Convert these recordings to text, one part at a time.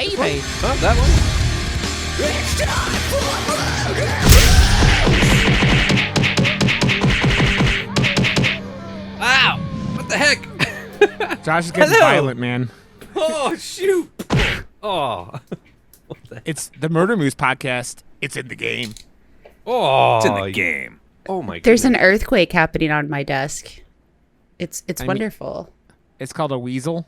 Boogeyman. Oh, that one. Ow! What the heck? Josh is getting Hello. violent, man. Oh, shoot. Oh. It's the Murder Moose podcast. It's in the game. Oh. It's in the game. Oh, my God. There's an earthquake happening on my desk. It's wonderful. It's called a weasel.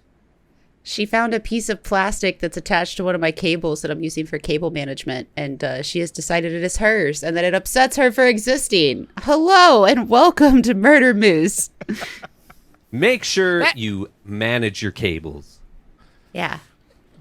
She found a piece of plastic that's attached to one of my cables that I'm using for cable management, and she has decided it is hers, and that it upsets her for existing. Hello, and welcome to Murder Moose. Make sure you manage your cables. Yeah.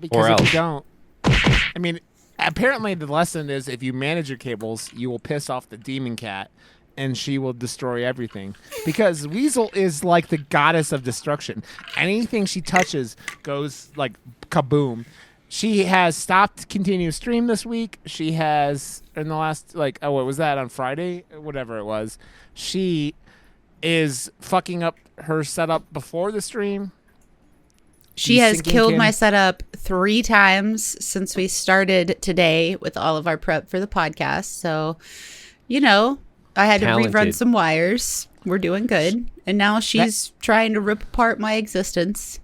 Because Or if else. you don't, I mean, apparently the lesson is if you manage your cables, you will piss off the demon cat, and she will destroy everything. Because Weasel is like the goddess of destruction. Anything she touches goes like kaboom. She has stopped Kintinue stream this week. She has, in the last, what was that, on Friday? Whatever it was. She is fucking up her setup before the stream. She has Desynching killed Kim. my setup 3 times since we started today with all of our prep for the podcast. So, I had to Talented. rerun some wires. We're doing good. And now she's trying to rip apart my existence.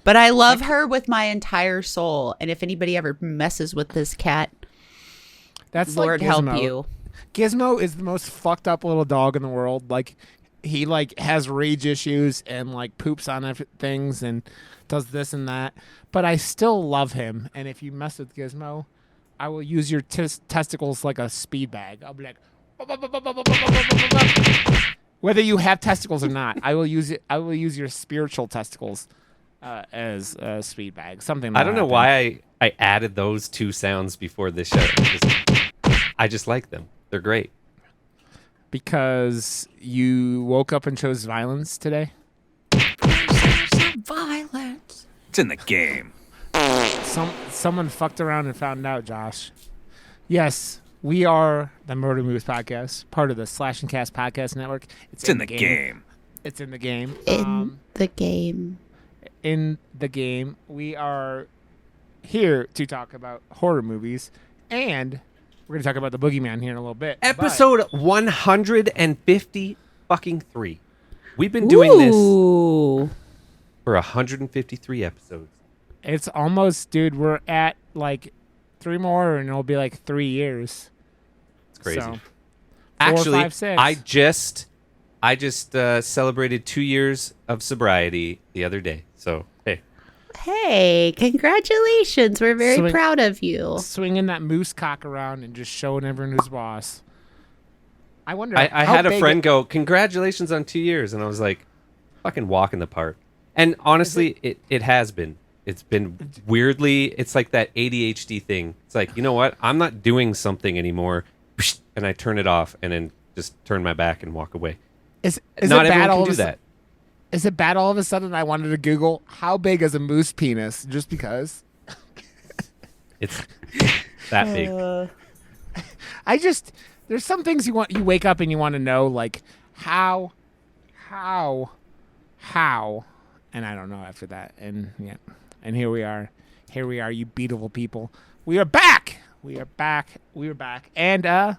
But I love her with my entire soul. And if anybody ever messes with this cat, That's Lord like help Gizmo. you. Gizmo is the most fucked up little dog in the world. Like, he has rage issues and poops on things and does this and that. But I still love him. And if you mess with Gizmo, I will use your testicles like a speed bag. I'll be like, whether you have testicles or not, I will use it. I will use your spiritual testicles as a speed bag. Something. I don't know why I added those 2 sounds before this show. I just like them. They're great. Because you woke up and chose violence today. Violence. It's in the game. Someone fucked around and found out, Josh. Yes, we are the Murder Moose podcast, part of the Slash and Cast podcast network. It's in the game. It's in the game. In the game. In the game, we are here to talk about horror movies, and we're going to talk about the Boogeyman here in a little bit. Episode 150 fucking 3. We've been doing this Ooh. for 153 episodes. It's almost, dude, we're at 3 more, and it'll be 3 years. It's crazy. So, 4, Actually, 5, 6. I just celebrated 2 years of sobriety the other day. So, hey. Hey, congratulations. We're very proud of you. Swinging that moose cock around and just showing everyone who's boss. I wonder. I had a friend go, congratulations on 2 years. And I was like, fucking walk in the park. And honestly, it has been. It's been weirdly, it's like that ADHD thing. It's like, you know what? I'm not doing something anymore. And I turn it off and then just turn my back and walk away. Is Not it bad everyone all can of do a that. Is it bad all of a sudden I wanted to Google how big is a moose penis just because? It's that big. There's some things you wake up and you want to know, how, and I don't know after that. And yeah, and here we are, you beautiful people. We are back. And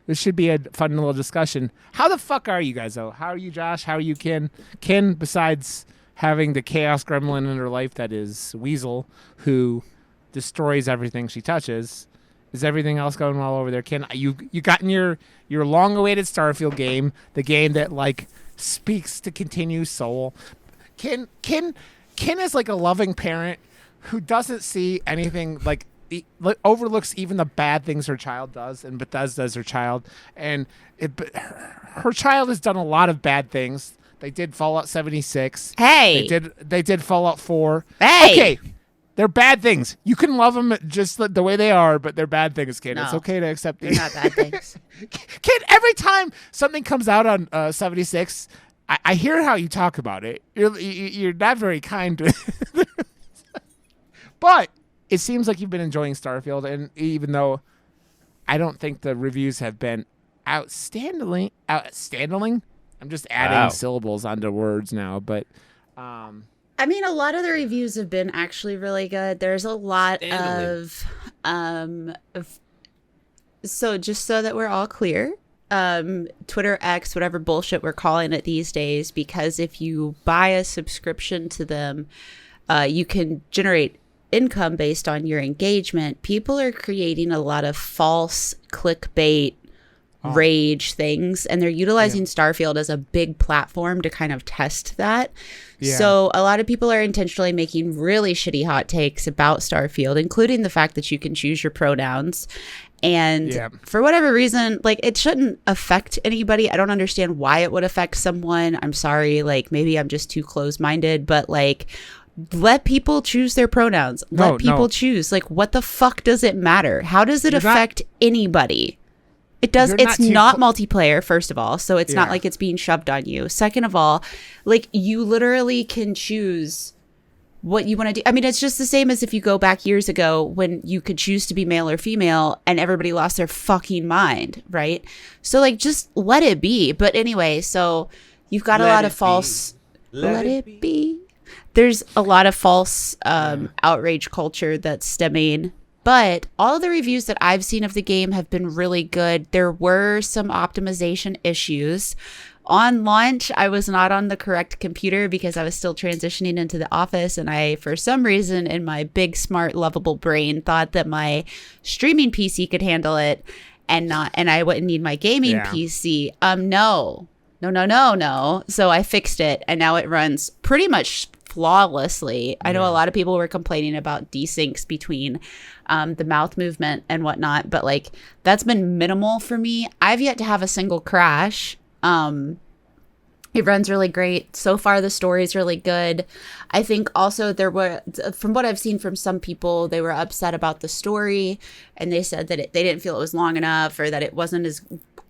this should be a fun little discussion. How the fuck are you guys, though? How are you, Josh? How are you, Ken? Ken, besides having the chaos gremlin in her life that is Weasel, who destroys everything she touches, is everything else going well over there? Ken, you gotten your long-awaited Starfield game, the game that speaks to Kintinue's soul. Ken is like a loving parent who doesn't see anything overlooks even the bad things her child does, and Bethesda's her child, and her child has done a lot of bad things. They did Fallout 76. Hey. They did Fallout 4. Hey. Okay, they're bad things. You can love them just the way they are, but they're bad things, kid. No. It's okay to accept They're not bad things. Kid, every time something comes out on 76, I hear how you talk about it. You're not very kind to it. But it seems like you've been enjoying Starfield, and even though I don't think the reviews have been outstanding, I'm just adding syllables onto words now, but I I mean, a lot of the reviews have been actually really good. There's a lot of so just so that we're all clear, Twitter X, whatever bullshit we're calling it these days, because if you buy a subscription to them, you can generate income based on your engagement. People are creating a lot of false clickbait rage things, and they're utilizing Starfield as a big platform to kind of test that. So a lot of people are intentionally making really shitty hot takes about Starfield, including the fact that you can choose your pronouns. And for whatever reason, like, it shouldn't affect anybody. I don't understand why it would affect someone. I'm sorry, like, maybe I'm just too close-minded, but like, let people choose their pronouns. Let people choose. Like, what the fuck does it matter? How does it affect anybody? It does. It's not multiplayer, first of all, so it's not like it's being shoved on you. Second of all, like, you literally can choose what you want to do. I mean, it's just the same as if you go back years ago when you could choose to be male or female and everybody lost their fucking mind, right? So, like, just let it be. But anyway, so you've got a lot of false... Let it be. There's a lot of false outrage culture that's stemming, but all of the reviews that I've seen of the game have been really good. There were some optimization issues. On launch, I was not on the correct computer because I was still transitioning into the office, and I, for some reason, in my big, smart, lovable brain, thought that my streaming PC could handle it and I wouldn't need my gaming PC. No. So I fixed it, and now it runs pretty much flawlessly. I know a lot of people were complaining about desyncs between the mouth movement and whatnot, but like, that's been minimal for me. I've yet to have a single crash. It runs really great. So far, the story is really good. I think also there were, from what I've seen from some people, they were upset about the story, and they said that they didn't feel it was long enough, or that it wasn't as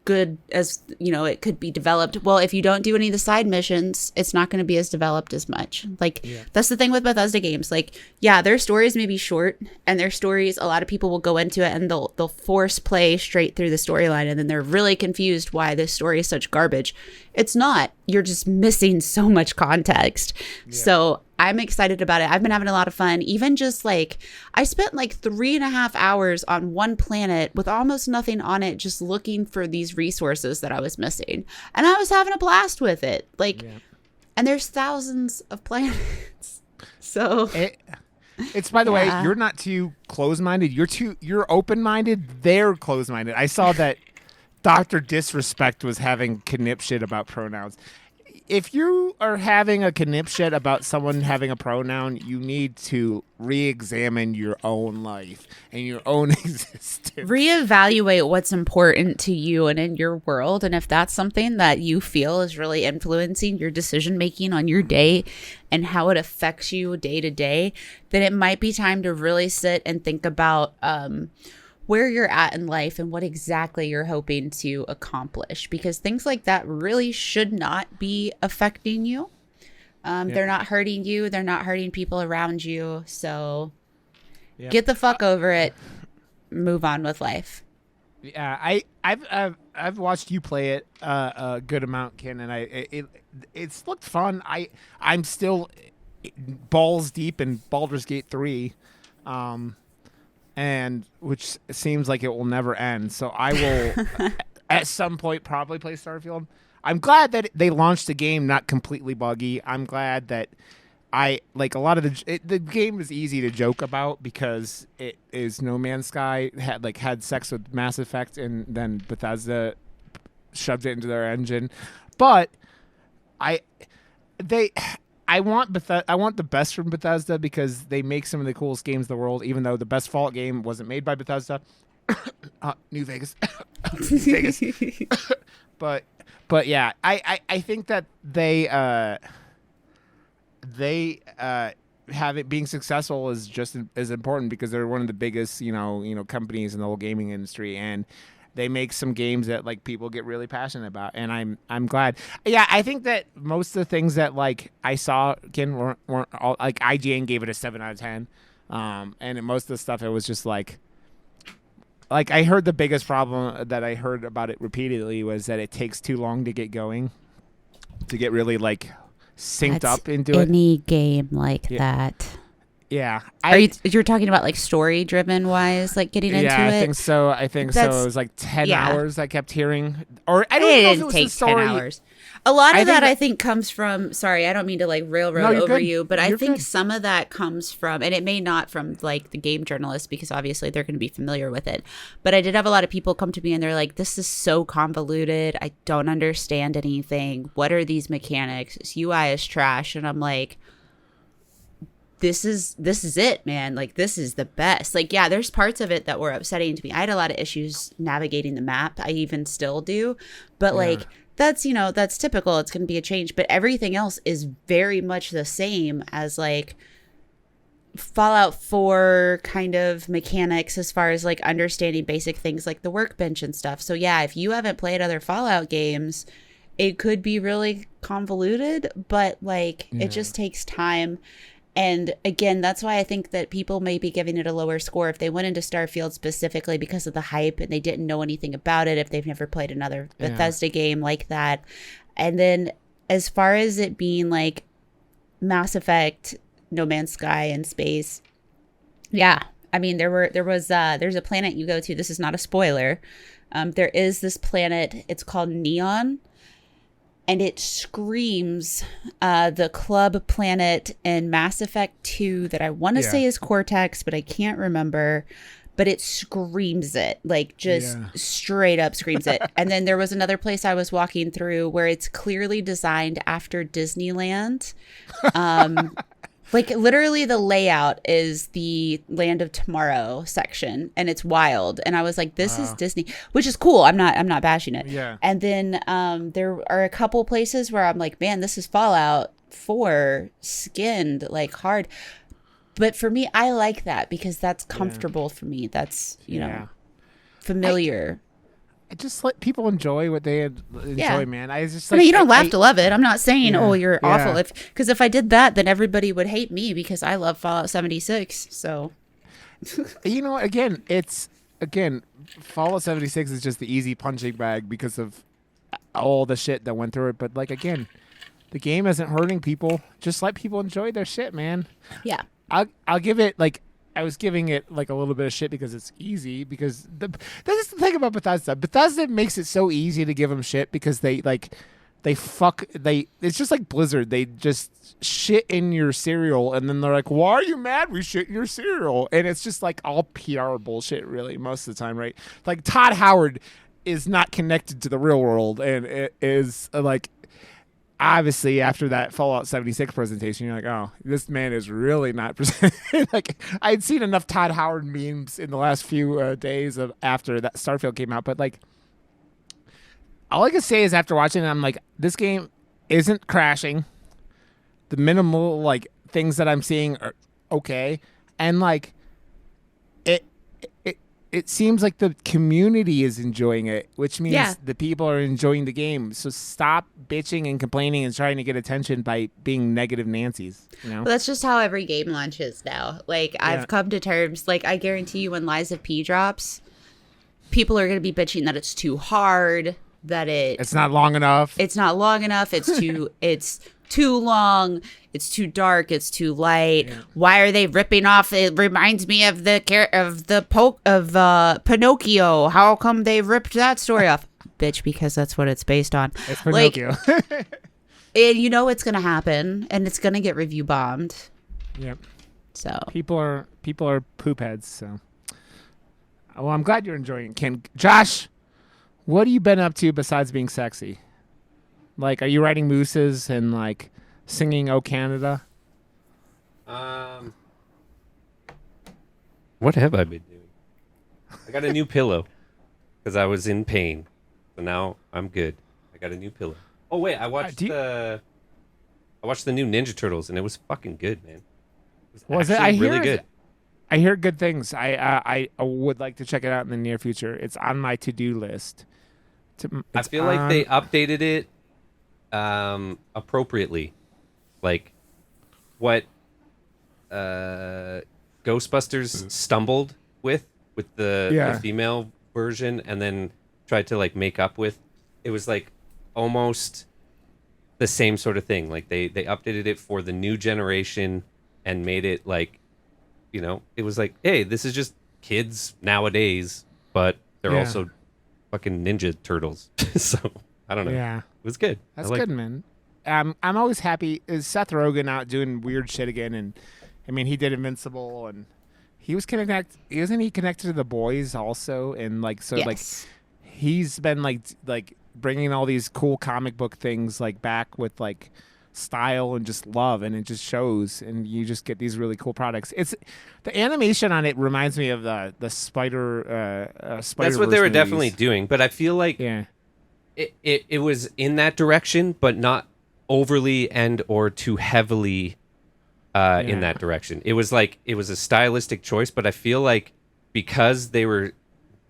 good as, you know, it could be developed. Well, if you don't do any of the side missions, it's not going to be as developed as much. Like, that's the thing with Bethesda games. Like, yeah, their stories may be short, and their stories, a lot of people will go into it and they'll force play straight through the storyline, and then they're really confused why this story is such garbage. It's not. You're just missing so much context. So I'm excited about it. I've been having a lot of fun. Even just like, I spent like 3.5 hours on one planet with almost nothing on it, just looking for these resources that I was missing. And I was having a blast with it. Like, and there's thousands of planets. So it's, by the way, you're not too close-minded. You're open-minded. They're close-minded. I saw that Dr. Disrespect was having conniption about pronouns. If you are having a conniption about someone having a pronoun, you need to re-examine your own life and your own existence. Reevaluate what's important to you and in your world. And if that's something that you feel is really influencing your decision making on your day and how it affects you day to day, then it might be time to really sit and think about where you're at in life and what exactly you're hoping to accomplish, because things like that really should not be affecting you. They're not hurting you. They're not hurting people around you. So get the fuck over it. Move on with life. Yeah, I've watched you play it a good amount, Ken, and it's looked fun. I'm still balls deep in Baldur's Gate 3. And which seems like it will never end. So I will, at some point, probably play Starfield. I'm glad that they launched the game not completely buggy. I'm glad that a lot of the game is easy to joke about because it is No Man's Sky had sex with Mass Effect, and then Bethesda shoved it into their engine. But I want the best from Bethesda because they make some of the coolest games in the world, even though the best Fallout game wasn't made by Bethesda. New Vegas. New Vegas. But yeah, I think that they have it being successful is just as important because they're one of the biggest, companies in the whole gaming industry, and they make some games that like people get really passionate about, and I'm glad. Yeah, I think that most of the things that like I saw, Ken, weren't all, like IGN gave it a 7 out of 10, and in most of the stuff it was just like I heard the biggest problem that I heard about it repeatedly was that it takes too long to get going, to get really like synced That's up into it. any game like Yeah. that. Yeah. You're talking about like story driven wise, like getting into yeah, it? I think so. That's- It was like 10 yeah. hours I kept hearing. Or I It don't know if didn't it was take the story. 10 hours. A lot I of think that, I that- think, comes from, sorry, I don't mean to like railroad No, you're over good. you, but I You're think good. some of that comes from, and it may not from like the game journalists, because obviously they're going to be familiar with it. But I did have a lot of people come to me and they're like, this is so convoluted. I don't understand anything. What are these mechanics? This UI is trash. And I'm like, this is it, man. Like, this is the best. Like, yeah, there's parts of it that were upsetting to me. I had a lot of issues navigating the map. I even still do. But like, that's, you know, that's typical. It's going to be a change. But everything else is very much the same as like Fallout 4 kind of mechanics as far as like understanding basic things like the workbench and stuff. So yeah, if you haven't played other Fallout games, it could be really convoluted, but like it just takes time. And again, that's why I think that people may be giving it a lower score if they went into Starfield specifically because of the hype and they didn't know anything about it, if they've never played another Bethesda game like that. And then as far as it being like Mass Effect, No Man's Sky in space, yeah. I mean, there's a planet you go to. This is not a spoiler. There is this planet. It's called Neon. And it screams the club planet in Mass Effect 2 that I want to say is Cortex, but I can't remember. But it screams it, like just straight up screams it. And then there was another place I was walking through where it's clearly designed after Disneyland. Like literally the layout is the Land of Tomorrow section, and it's wild. And I was like, this is Disney, which is cool. I'm not bashing it. Yeah. And then there are a couple places where I'm like, man, this is Fallout 4 skinned like hard. But for me, I like that because that's comfortable for me. That's, you know, familiar. I just let people enjoy what they enjoy, man. I just I like, mean, you don't have to love it. I'm not saying, oh, you're Yeah. awful. Because if I did that, then everybody would hate me because I love Fallout 76. So, You know what? Again, Fallout 76 is just the easy punching bag because of all the shit that went through it. But like again, the game isn't hurting people. Just let people enjoy their shit, man. yeah. I'll give it like I was giving it like a little bit of shit because it's easy. Because that's the thing about Bethesda. Bethesda makes it so easy to give them shit because it's just like Blizzard. They just shit in your cereal and then they're like, "Why are you mad? We shit in your cereal." And it's just like all PR bullshit, really, most of the time, right? Like Todd Howard is not connected to the real world, and it is like. Obviously, after that Fallout 76 presentation, you're like, oh, this man is really not presenting. Like, I'd seen enough Todd Howard memes in the last few days after that Starfield came out. But, like, all I can say is after watching it, I'm like, this game isn't crashing. The minimal, like, things that I'm seeing are okay. And, like, it seems like the community is enjoying it, which means the people are enjoying the game. So stop bitching and complaining and trying to get attention by being negative Nancy's. You know? Well, that's just how every game launches now. Like, I've come to terms, like, I guarantee you when Lies of P drops, people are going to be bitching that it's too hard, that it's not long enough. It's not long enough. It's too long. It's too dark. It's too light. Yeah. Why are they ripping off? It reminds me of Pinocchio. How come they ripped that story off? Bitch, because that's what it's based on. It's Pinocchio. And you know it's gonna happen, and it's gonna get review bombed. Yep. So people are poop heads. So, well, I'm glad you're enjoying it, Josh, what have you been up to besides being sexy? Like, are you writing mooses and like singing "Oh Canada"? What have I been doing? I got a new pillow because I was in pain, so now I'm good. I got a new pillow. Oh wait, I watched the new Ninja Turtles and it was fucking good, man. Was it? Really good. I hear good things. I would like to check it out in the near future. It's on my to-do list. I feel like they updated it appropriately, like what Ghostbusters stumbled with the female version and then tried to like make up with. It was like almost the same sort of thing. Like they updated it for the new generation and made it like, it was like, hey, this is just kids nowadays, but they're also fucking Ninja Turtles. So I don't know. Yeah, it was good. That's good, man. I'm always happy. Is Seth Rogen out doing weird shit again? And I mean, he did Invincible, and he was Isn't he connected to The Boys also? And like, so like, he's been like bringing all these cool comic book things like back with like style and just love, and it just shows, and you just get these really cool products. It's the animation on it reminds me of the Spider. That's what they were definitely doing, but I feel like it was in that direction, but not overly and or too heavily in that direction. It was a stylistic choice, but I feel like because they were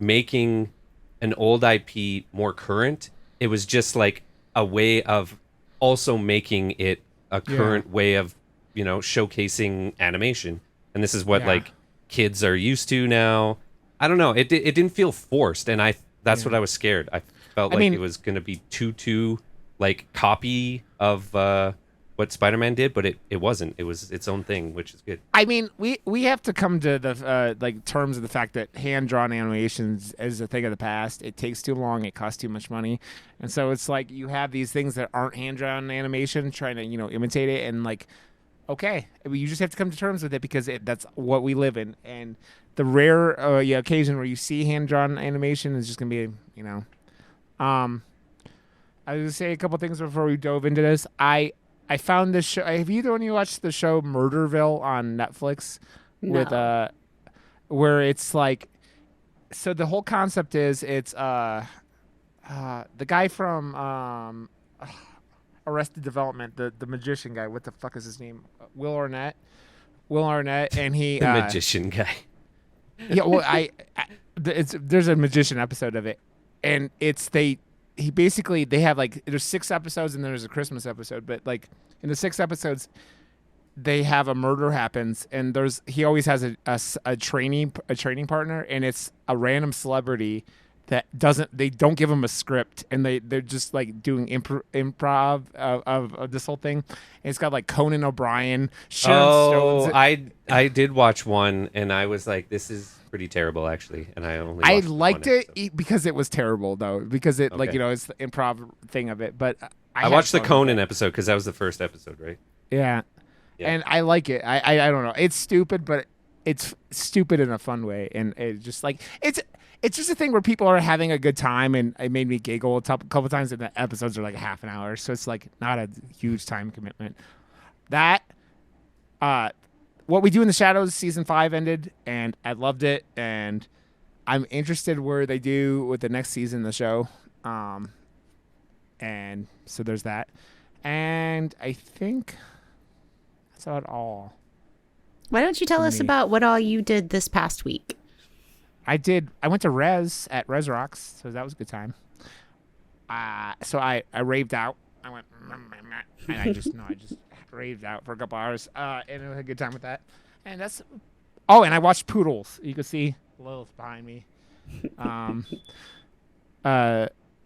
making an old IP more current, it was just like a way of also making it a current way of, showcasing animation. And this is what like kids are used to now. I don't know. It didn't feel forced, and that's what I was scared. I felt like it was going to be too like copy of what Spider-Man did, but it wasn't. It was its own thing, which is good. I mean, we have to come to the like terms of the fact that hand-drawn animations is a thing of the past. It takes too long. It costs too much money, and so it's like you have these things that aren't hand-drawn animation trying to imitate it, and like, okay, you just have to come to terms with it because that's what we live in. And the rare occasion where you see hand-drawn animation is just gonna be I was gonna say a couple things before we dove into this. I found this show. Have either one of you watched the show Murderville on Netflix? No. With where it's like, so the whole concept is it's the guy from Arrested Development, the magician guy. What the fuck is his name? Will Arnett, and he the magician guy. Yeah, well, there's a magician episode of it, and they have like, there's 6 episodes and then there's a Christmas episode, but like in the 6 episodes they have a murder happens, and he always has a training partner, and it's a random celebrity that they don't give him a script, and they're just like doing improv of this whole thing. And it's got like Conan O'Brien, Sharon Stone's. I did watch one, and I was like, this is pretty terrible actually, and I liked it because it was terrible though, because it it's the improv thing of it. But I watched the Conan episode because that was the first episode, right? Yeah. And I like it. I don't know. It's stupid, but it's stupid in a fun way, and it's just like it's just a thing where people are having a good time, and it made me giggle a couple times. And the episodes are like half an hour, so it's like not a huge time commitment. That What We Do in the Shadows season 5 ended, and I loved it, and I'm interested where they do with the next season of the show. And so there's that, and I think that's about all. Why don't you tell us about what all you did this past week? I went to Res at Res Rocks, so that was a good time. So I raved out. I went, and I just raved out for a couple hours, and I had a good time with that. And that's, and I watched Poodles. You can see Lilith behind me.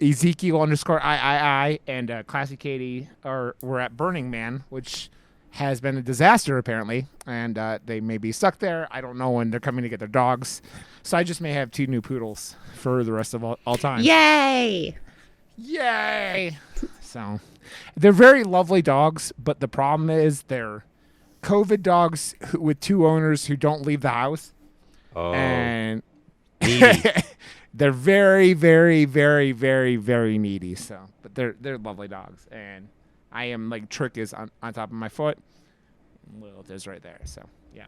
Ezekiel _I and Classy Katie were at Burning Man, which has been a disaster apparently, and they may be stuck there. I don't know when they're coming to get their dogs, so I just may have 2 new poodles for the rest of all time. Yay! So they're very lovely dogs, but the problem is they're COVID dogs with 2 owners who don't leave the house. And they're very, very, very, very, very needy. So, but they're lovely dogs, and I am like Trick is on top of my foot. Lilith is right there. So yeah,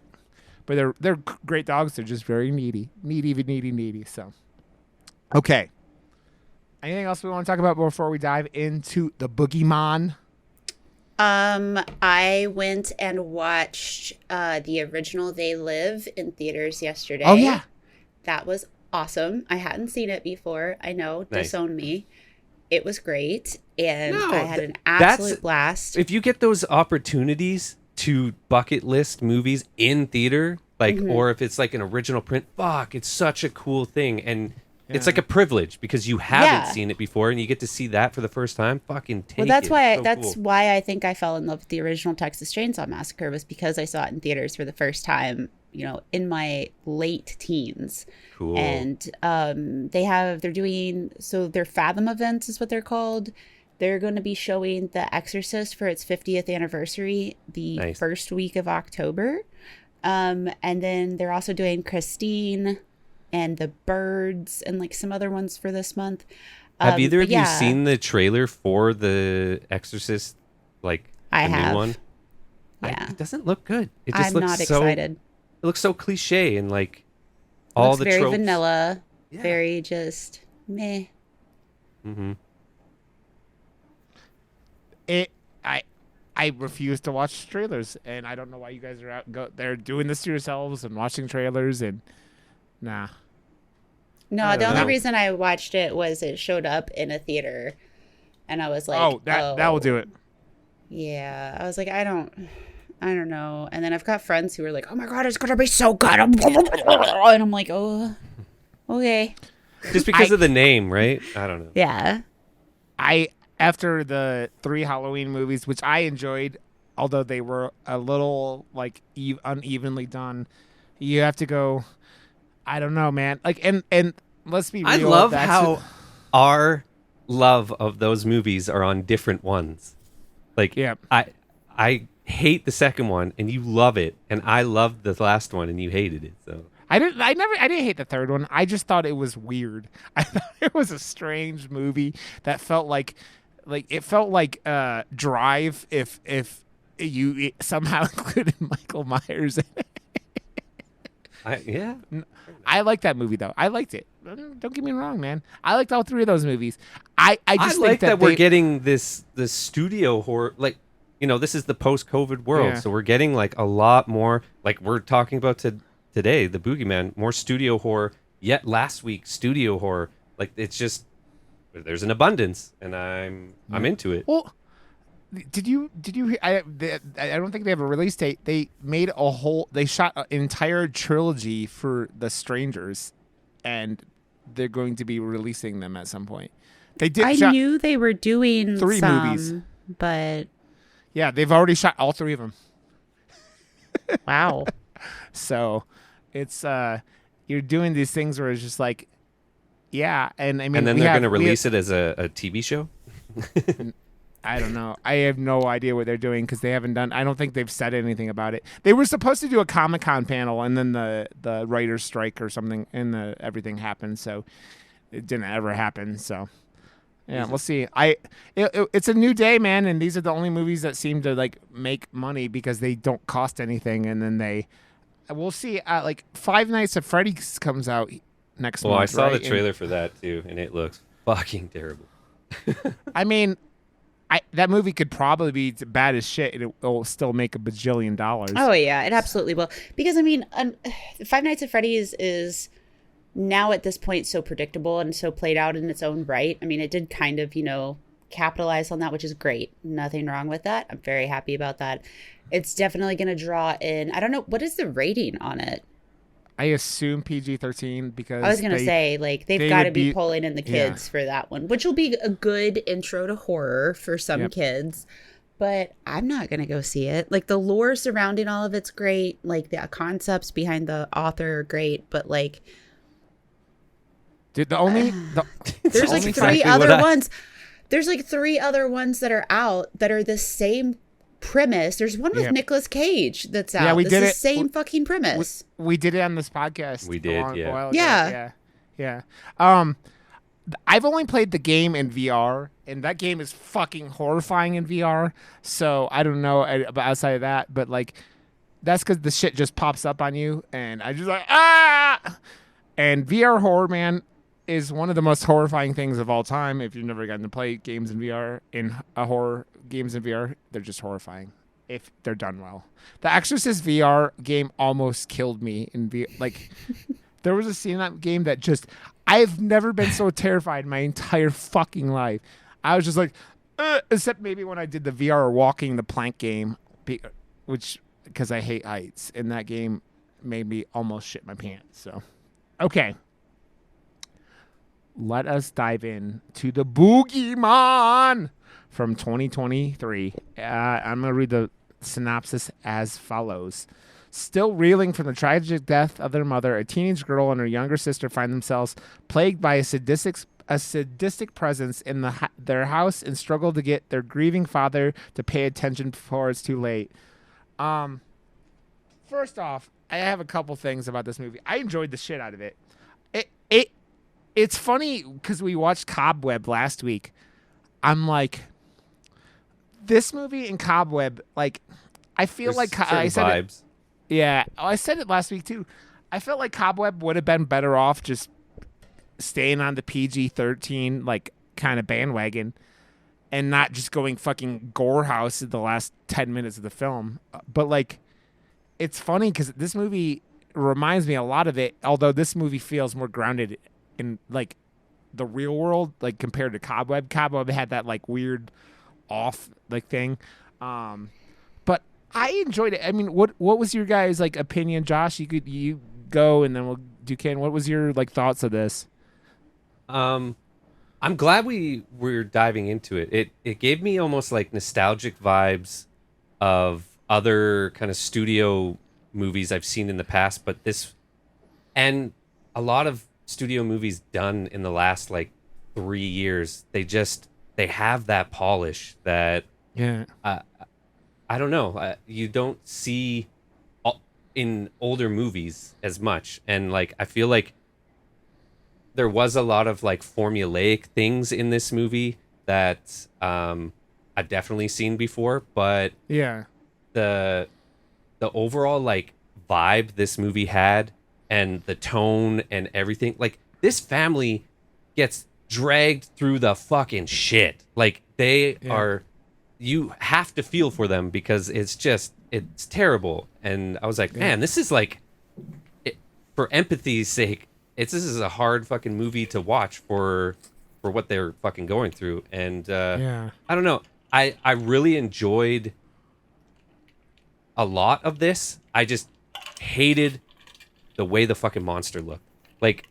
but they're great dogs. They're just very needy. So okay. Anything else we want to talk about before we dive into the Boogeyman? I went and watched the original They Live in theaters yesterday. Oh yeah, that was awesome. I hadn't seen it before. I know, disown me. It was great, and I had an absolute blast. If you get those opportunities to bucket list movies in theater, like, or if it's like an original print, fuck, it's such a cool thing. And It's like a privilege because you haven't Yeah. seen it before and you get to see that for the first time. Fucking take Well, that's it. why So that's cool. why I think I fell in love with the original Texas Chainsaw Massacre, was because I saw it in theaters for the first time, in my late teens. Cool. And they're doing, so their Fathom events is what they're called. They're going to be showing The Exorcist for its 50th anniversary the Nice. first week of October. And then they're also doing Christine and The Birds and like some other ones for this month. Have either but of you seen the trailer for The Exorcist? Like I the have. new one? Yeah. It doesn't look good. It just I'm looks not so. excited. It looks so cliche and like all Looks the very tropes. vanilla, Yeah. very just meh. Mm-hmm. I refuse to watch trailers, and I don't know why you guys are they're doing this to yourselves and watching trailers, and nah. No, the don't only know. reason I watched it was it showed up in a theater, and I was like, Oh, that will do it. Yeah, I was like, I don't know. And then I've got friends who are like, oh my god, it's gonna be so good, and I'm like, oh, okay, Just because of the name, right? I don't know. yeah. After the 3 Halloween movies, which I enjoyed, although they were a little like unevenly done, you have to go. I don't know, man. Like, and let's be real. I love that's how our love of those movies are on different ones. Like, Yeah. I hate the second one, and you love it, and I loved the last one, and you hated it. So I didn't hate the third one. I just thought it was weird. I thought it was a strange movie that felt like it felt like Drive if you somehow included Michael Myers in it. yeah. I like that movie though. I liked it. Don't get me wrong, man. I liked all 3 of those movies. I just think like that we're they- getting this studio horror. Like, this is the post-COVID world, Yeah. so we're getting like a lot more. Like we're talking about today, the Boogeyman, more studio horror. Yet last week, studio horror. Like it's just there's an abundance, and I'm into it. Well, did you hear? I don't think they have a release date. They made they shot an entire trilogy for The Strangers, and they're going to be releasing them at some point. They did. I shot, knew they were doing 3 some, movies. but Yeah, they've already shot all 3 of them. wow. So it's you're doing these things where it's just like, yeah, and I mean, And then they're going to release it as a TV show. I don't know. I have no idea what they're doing because they haven't done. I don't think they've said anything about it. They were supposed to do a Comic-Con panel, and then the writers' strike or something, and everything happened. So it didn't ever happen. So yeah, we'll see. It's a new day, man, and these are the only movies that seem to like make money because they don't cost anything, and then we'll see. Like Five Nights at Freddy's comes out next month. Well, I saw right? the trailer for that too, and it looks fucking terrible. I mean, that movie could probably be bad as shit, and it will still make $1 bajillion. Oh yeah, it absolutely will. Because I mean, Five Nights at Freddy's is now at this point so predictable and so played out in its own right. I mean, it did kind of, capitalize on that, which is great. Nothing wrong with that. I'm very happy about that. It's definitely going to draw in. I don't know, what is the rating on it? I assume PG-13 because I was going to say, like, they they've got to would be be- pulling in the kids for that one, which will be a good intro to horror for some Yep. kids. But I'm not going to go see it. Like, the lore surrounding all of it's great. Like, the concepts behind the author are great. But, like, Dude, there's like only 3 exactly other what I- ones. There's like 3 other ones that are out that are the same premise. There's one with Yeah. Nicolas Cage that's out. Yeah, we It's did the it. same fucking premise. we did it on this podcast. We did, yeah. a while ago. Yeah. Yeah. I've only played the game in VR, and that game is fucking horrifying in VR. So I don't know about outside of that, but like, that's because the shit just pops up on you, and I just like And VR horror, man, is one of the most horrifying things of all time. If you've never gotten to play games in VR, horror games in VR, they're just horrifying if they're done well. The Exorcist VR game almost killed me in VR. Like, there was a scene in that game that just, I've never been so terrified in my entire fucking life. I was just like, except maybe when I did the VR walking the plank game, which, because I hate heights, and that game made me almost shit my pants. So, okay. let us dive in to the Boogeyman from 2023. I'm going to read the synopsis as follows. Still reeling from the tragic death of their mother, a teenage girl and her younger sister find themselves plagued by a sadistic presence in their house and struggle to get their grieving father to pay attention before it's too late. First off, I have a couple things about this movie. I enjoyed the shit out of it. It's funny because we watched Cobweb last week. I'm like, this movie and Cobweb, like, I feel There's like I said vibes. Yeah, I said it last week too. I felt like Cobweb would have been better off just staying on the PG-13 like kind of bandwagon and not just going fucking gore house in the last 10 minutes of the film. But like, it's funny because this movie reminds me a lot of it, although this movie feels more grounded in like the real world, like compared to Cobweb. Cobweb had that like weird off like thing. But I enjoyed it. I mean, what was your guys' like opinion, Josh? You go and then we'll do Ken. What was your like thoughts of this? I'm glad we were diving into it. It gave me almost like nostalgic vibes of other kind of studio movies I've seen in the past, but this and a lot of studio movies done in the last like 3 years, they have that polish that I don't know. You don't see in older movies as much. And like, I feel like there was a lot of like formulaic things in this movie that I've definitely seen before. But Yeah. the overall like vibe this movie had and the tone and everything, like this family gets dragged through the fucking shit. Like they are, you have to feel for them because it's terrible. And I was like, man, this is like, for empathy's sake, this is a hard fucking movie to watch for what they're fucking going through. And I don't know. I really enjoyed a lot of this. I just hated the way the fucking monster looked. Like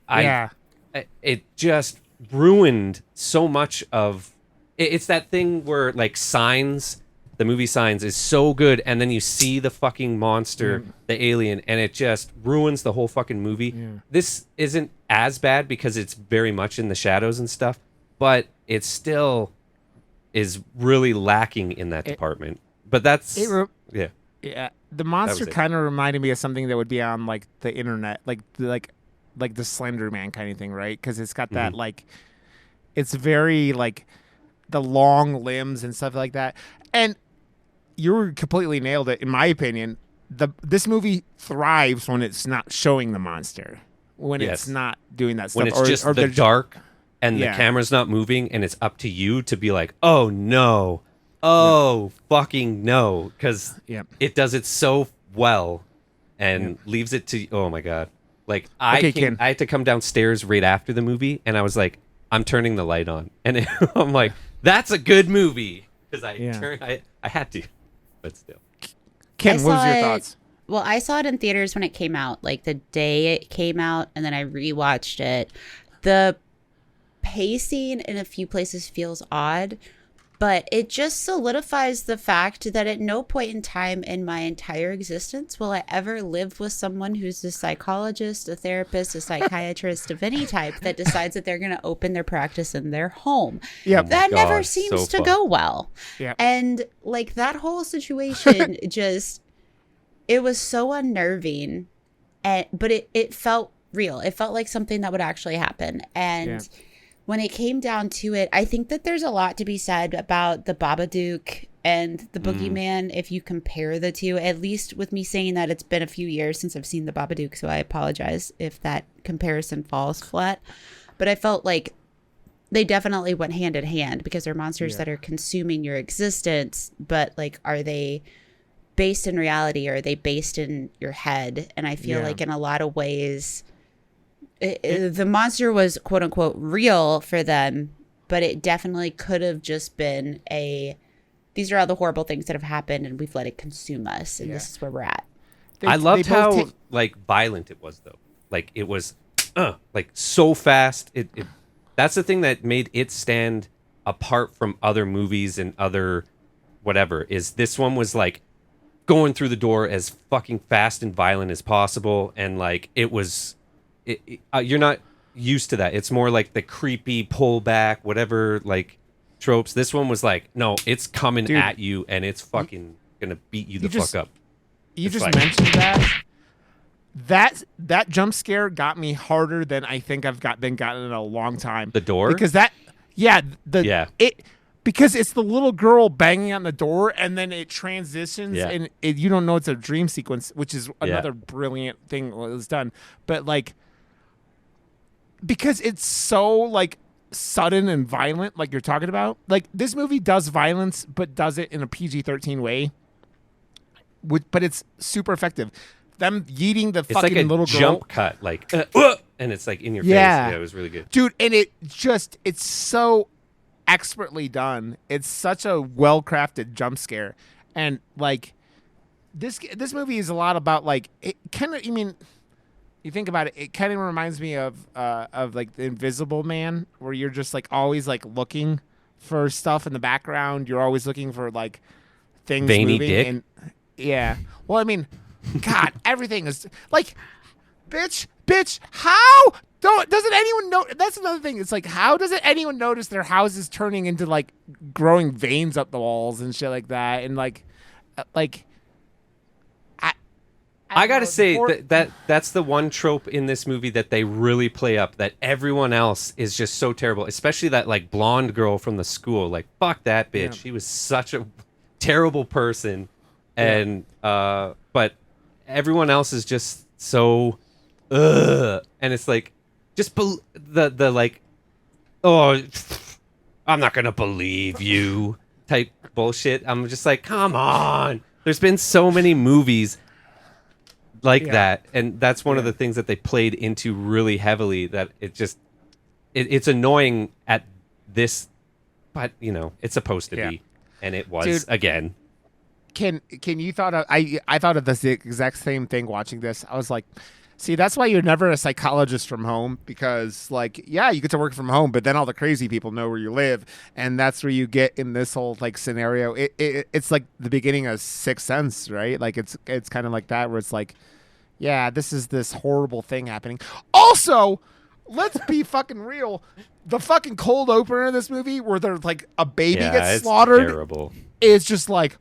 it just ruined so much of it's that thing where like Signs, the movie Signs, is so good, and then you see the fucking monster, the alien, and it just ruins the whole fucking movie. This isn't as bad because it's very much in the shadows and stuff, but it still is really lacking in that department. But that's Yeah, the monster kind of reminded me of something that would be on like the internet, like the Slender Man kind of thing, right? Because it's got that like, it's very like the long limbs and stuff like that. And you completely nailed it, in my opinion. This movie thrives when it's not showing the monster, when it's not doing that stuff, when it's just the dark and the Yeah. camera's not moving, and it's up to you to be like, oh no. Oh, fucking no. Because it does it so well and leaves it to, oh my God. Like, I had to come downstairs right after the movie, and I was like, I'm turning the light on. And I'm like, that's a good movie. Because I had to. But still. Ken, what was your thoughts? Well, I saw it in theaters when it came out, like the day it came out, and then I rewatched it. The pacing in a few places feels odd, but it just solidifies the fact that at no point in time in my entire existence will I ever live with someone who's a psychologist, a therapist, a psychiatrist of any type that decides that they're going to open their practice in their home. That never seems to go well. And like that whole situation it was so unnerving, but it felt real. It felt like something that would actually happen. And when it came down to it, I think that there's a lot to be said about the Babadook and the Boogeyman if you compare the two, at least with me saying that it's been a few years since I've seen the Babadook, so I apologize if that comparison falls flat. But I felt like they definitely went hand in hand because they're monsters that are consuming your existence, but like, are they based in reality or are they based in your head? And I feel like in a lot of ways, the monster was quote unquote real for them, but it definitely could have just been these are all the horrible things that have happened and we've let it consume us, and this is where we're at. I loved how like violent it was though. Like it was like so fast. That's the thing that made it stand apart from other movies and other whatever, is this one was like going through the door as fucking fast and violent as possible, and like you're not used to that. It's more like the creepy pullback, whatever, like tropes. This one was like, no, it's coming at you, and it's fucking gonna beat you the fuck up. You just mentioned that jump scare got me harder than I think I've been gotten in a long time. The door? Because because it's the little girl banging on the door, and then it transitions, and you don't know it's a dream sequence, which is another brilliant thing that was done. But like, because it's so like sudden and violent, like you're talking about, like this movie does violence, but does it in a PG-13 way. But it's super effective. Them yeeting the fucking like a little girl. Jump cut, like, and it's like in your face. Yeah, it was really good. Dude, and it's so expertly done. It's such a well-crafted jump scare. And like this movie is a lot about like, it kind of, I mean, you think about it, it kind of reminds me of like The Invisible Man, where you're just like always like looking for stuff in the background. You're always looking for like things Veiny moving. dick. And yeah. Well, I mean, God, everything is like, bitch, how doesn't anyone know? That's another thing. It's like, how doesn't anyone notice their house is turning into like growing veins up the walls and shit like that? And like I gotta say that's the one trope in this movie that they really play up, that everyone else is just so terrible, especially that like blonde girl from the school. Like, fuck that bitch. She was such a terrible person. And but everyone else is just so and it's like, just the like, oh, I'm not gonna believe you type bullshit. I'm just like, come on. There's been so many movies like that, and that's one of the things that they played into really heavily, that it's annoying at this, but you know, it's supposed to be, and it was. Dude, again. Can you thought of I thought of this exact same thing watching this. I was like, see, that's why you're never a psychologist from home, because like, yeah, you get to work from home, but then all the crazy people know where you live, and that's where you get in this whole like scenario. It's like the beginning of Sixth Sense, right? Like it's kind of like that, where it's like, yeah, this is this horrible thing happening. Also, let's be fucking real. The fucking cold opener in this movie, where they're like a baby gets slaughtered, terrible. It's just like,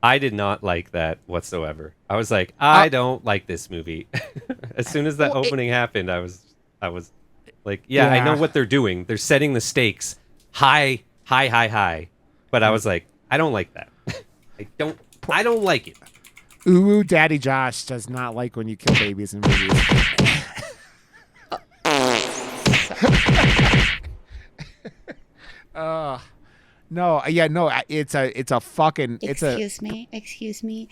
I did not like that whatsoever. I was like, I don't like this movie. As soon as that opening happened, I was like, I know what they're doing. They're setting the stakes high. But I was like, I don't like that. I don't like it. Ooh, Daddy Josh does not like when you kill babies in movies. No, it's a fucking. Excuse me.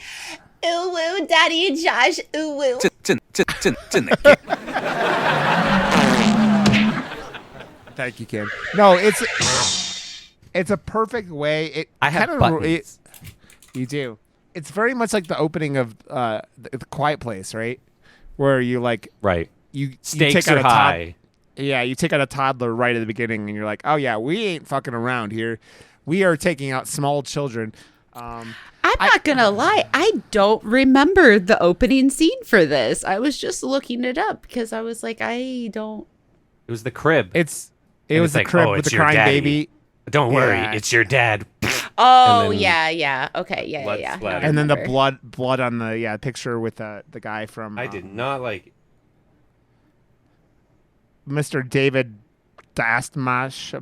Ooh, woo, Daddy and Josh. Ooh, woo. Thank you, Kim. No, it's a perfect way. I have buttons. You do. It's very much like the opening of the Quiet Place, right? Where you like, right? You stakes are high. Yeah, you take out a toddler right at the beginning, and you're like, oh yeah, we ain't fucking around here. We are taking out small children. I'm not gonna lie, I don't remember the opening scene for this. I was just looking it up because I was like, I don't. It was the crib. It was the crib with the crying baby. Don't worry, it's your dad. Oh yeah. Okay, yeah. And then the blood on the picture with the guy from. I did not like it. Mr. David Dastmash,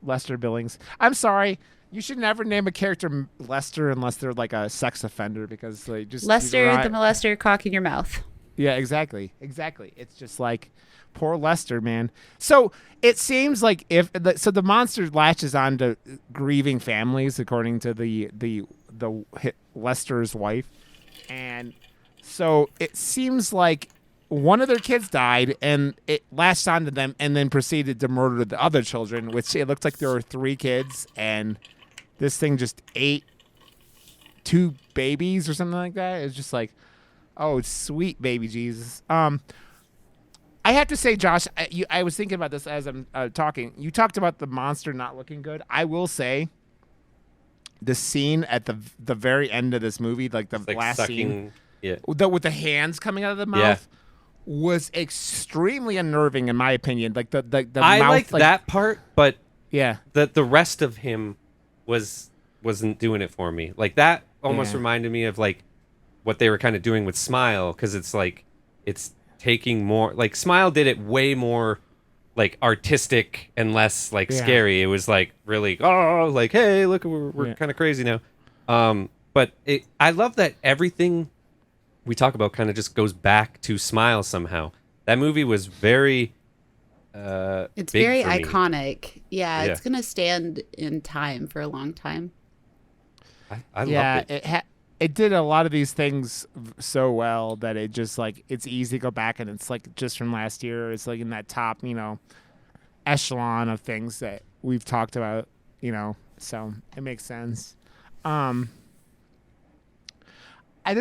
Lester Billings. I'm sorry. You should never name a character Lester unless they're like a sex offender, because they just Lester the molester, cock in your mouth. Yeah, exactly. It's just like, poor Lester, man. So it seems like the monster latches on to grieving families, according to the Lester's wife, and so it seems like one of their kids died, and it latched onto them, and then proceeded to murder the other children. Which it looks like there were 3 kids, and this thing just ate 2 babies or something like that. It's just like, oh, sweet baby Jesus. I I have to say, Josh, I was thinking about this as I'm talking. You talked about the monster not looking good. I will say, the scene at the very end of this movie, like the last scene, with the hands coming out of the mouth, was extremely unnerving in my opinion. Like the I mouth, liked that part, but yeah, the rest of him wasn't doing it for me. Like that almost reminded me of like what they were kind of doing with Smile, because it's like it's taking more, like Smile did it way more like artistic and less like scary. It was like really like, hey, look, we're kind of crazy now. But I love that everything we talk about kind of just goes back to Smile somehow. That movie was very it's big very for me. iconic. Yeah, it's gonna stand in time for a long time. I loved it. It did a lot of these things so well that it just like it's easy to go back, and it's like just from last year. It's like in that top, echelon of things that we've talked about, so it makes sense. This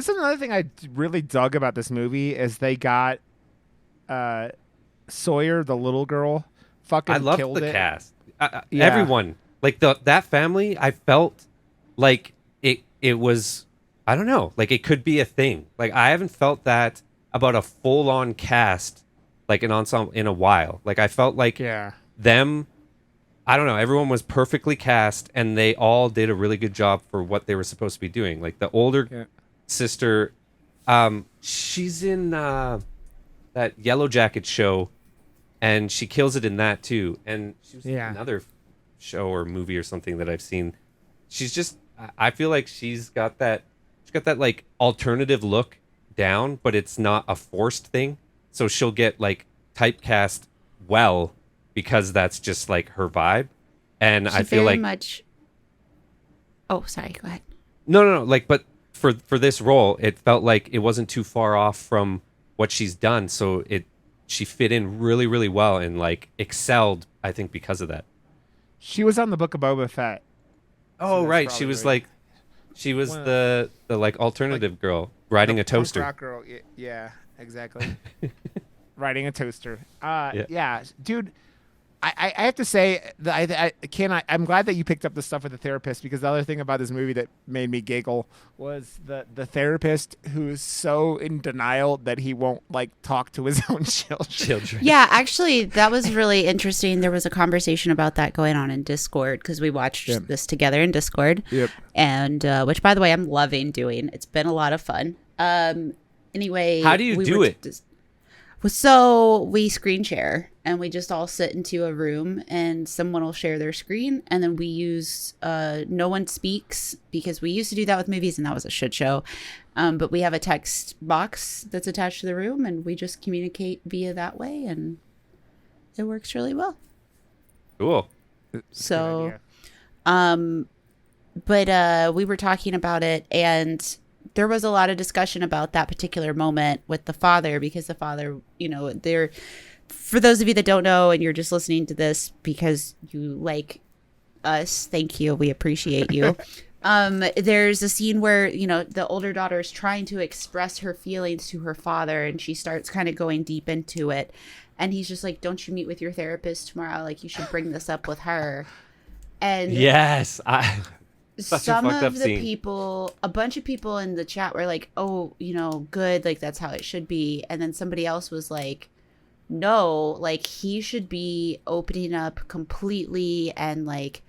is another thing I really dug about this movie is they got Sawyer, the little girl, fucking I loved killed the it. cast. Everyone, like that family, I felt like it was, I don't know, like it could be a thing. Like I haven't felt that about a full-on cast, like an ensemble, in a while. Like I felt like them, I don't know, everyone was perfectly cast and they all did a really good job for what they were supposed to be doing. Like the older sister, she's in that Yellow Jacket show, and she kills it in that too. And she was in another show or movie or something that I've seen. She's just, I feel like she's got that like alternative look down, but it's not a forced thing. So she'll get like typecast well because that's just like her vibe. And I feel like much. Oh, sorry. Go ahead. No. Like, but for this role, it felt like it wasn't too far off from what she's done. So she fit in really, really well and like excelled, I think, because of that. She was on the Book of Boba Fett. Oh, so right. She was right. like, she was the like alternative girl riding a toaster. Rock girl. Yeah, exactly. Riding a toaster. Dude. I have to say that I'm glad that you picked up the stuff with the therapist, because the other thing about this movie that made me giggle was the therapist who is so in denial that he won't like talk to his own children. Yeah, actually, that was really interesting. There was a conversation about that going on in Discord because we watched this together in Discord. Yep. And which, by the way, I'm loving doing. It's been a lot of fun. Anyway, how do you do it? So we screen share, and we just all sit into a room, and someone will share their screen, and then we use no one speaks, because we used to do that with movies and that was a shit show. But we have a text box that's attached to the room, and we just communicate via that way, and it works really well. Cool. So, but we were talking about it, and there was a lot of discussion about that particular moment with the father, because the father, for those of you that don't know and you're just listening to this because you like us, thank you, we appreciate you. There's a scene where the older daughter is trying to express her feelings to her father, and she starts kind of going deep into it, and he's just like, don't you meet with your therapist tomorrow? Like, you should bring this up with her. And yes, some of the people, a bunch of people in the chat were like, oh, good, like that's how it should be. And then somebody else was like, no, like he should be opening up completely and like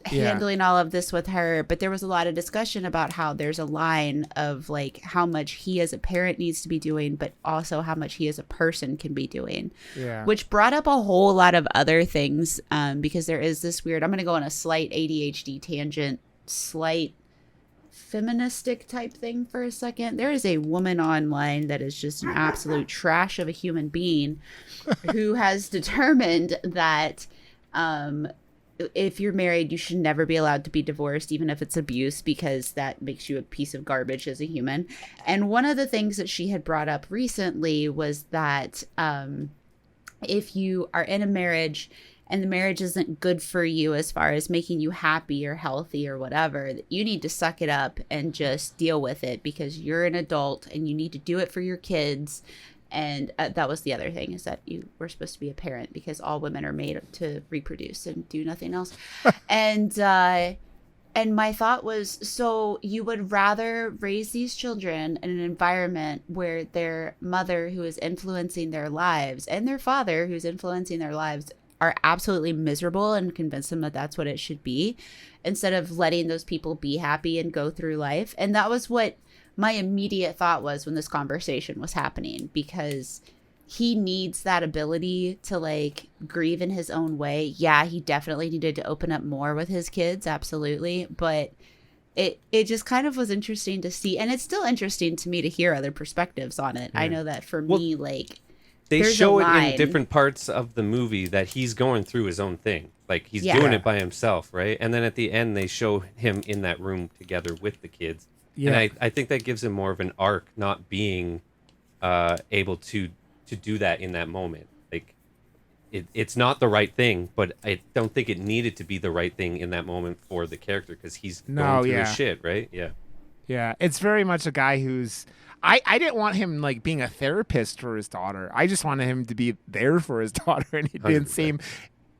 handling all of this with her. But there was a lot of discussion about how there's a line of like how much he as a parent needs to be doing, but also how much he as a person can be doing, which brought up a whole lot of other things, because there is this weird, I'm going to go on a slight ADHD tangent, slight feministic type thing for a second. There is a woman online that is just an absolute trash of a human being who has determined that if you're married, you should never be allowed to be divorced, even if it's abuse, because that makes you a piece of garbage as a human. And one of the things that she had brought up recently was that if you are in a marriage and the marriage isn't good for you as far as making you happy or healthy or whatever, that you need to suck it up and just deal with it, because you're an adult and you need to do it for your kids. And that was the other thing, is that you were supposed to be a parent because all women are made to reproduce and do nothing else. And my thought was, so you would rather raise these children in an environment where their mother, who is influencing their lives, and their father, who's influencing their lives, are absolutely miserable, and convince them that that's what it should be, instead of letting those people be happy and go through life. And that was what my immediate thought was when this conversation was happening, because he needs that ability to like grieve in his own way. Yeah, he definitely needed to open up more with his kids, absolutely, but it just kind of was interesting to see, and it's still interesting to me to hear other perspectives on it. I know that for me, like, they there's show a it line. in different parts of the movie that he's going through his own thing. Like, he's doing it by himself, right? And then at the end, they show him in that room together with the kids. Yeah. And I think that gives him more of an arc, not being able to do that in that moment. Like, it's not the right thing, but I don't think it needed to be the right thing in that moment for the character, because he's going through his shit, right? Yeah. Yeah, it's very much a guy who's... I didn't want him like being a therapist for his daughter. I just wanted him to be there for his daughter, and it didn't 100%. seem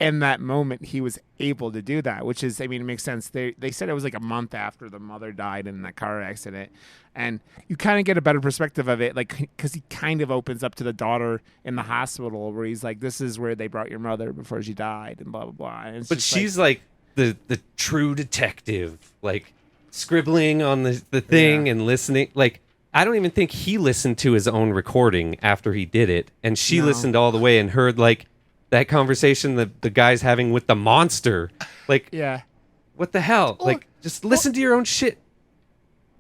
in that moment he was able to do that, which is, I mean, it makes sense. They said it was like a month after the mother died in that car accident, and you kind of get a better perspective of it, like, because he kind of opens up to the daughter in the hospital, where he's like, this is where they brought your mother before she died, and blah blah blah. And it's But just she's like the true detective, like scribbling on the thing and listening. Like, I don't even think he listened to his own recording after he did it, and she listened all the way and heard like that conversation the guy's having with the monster. Like, yeah, what the hell? Like, just listen to your own shit.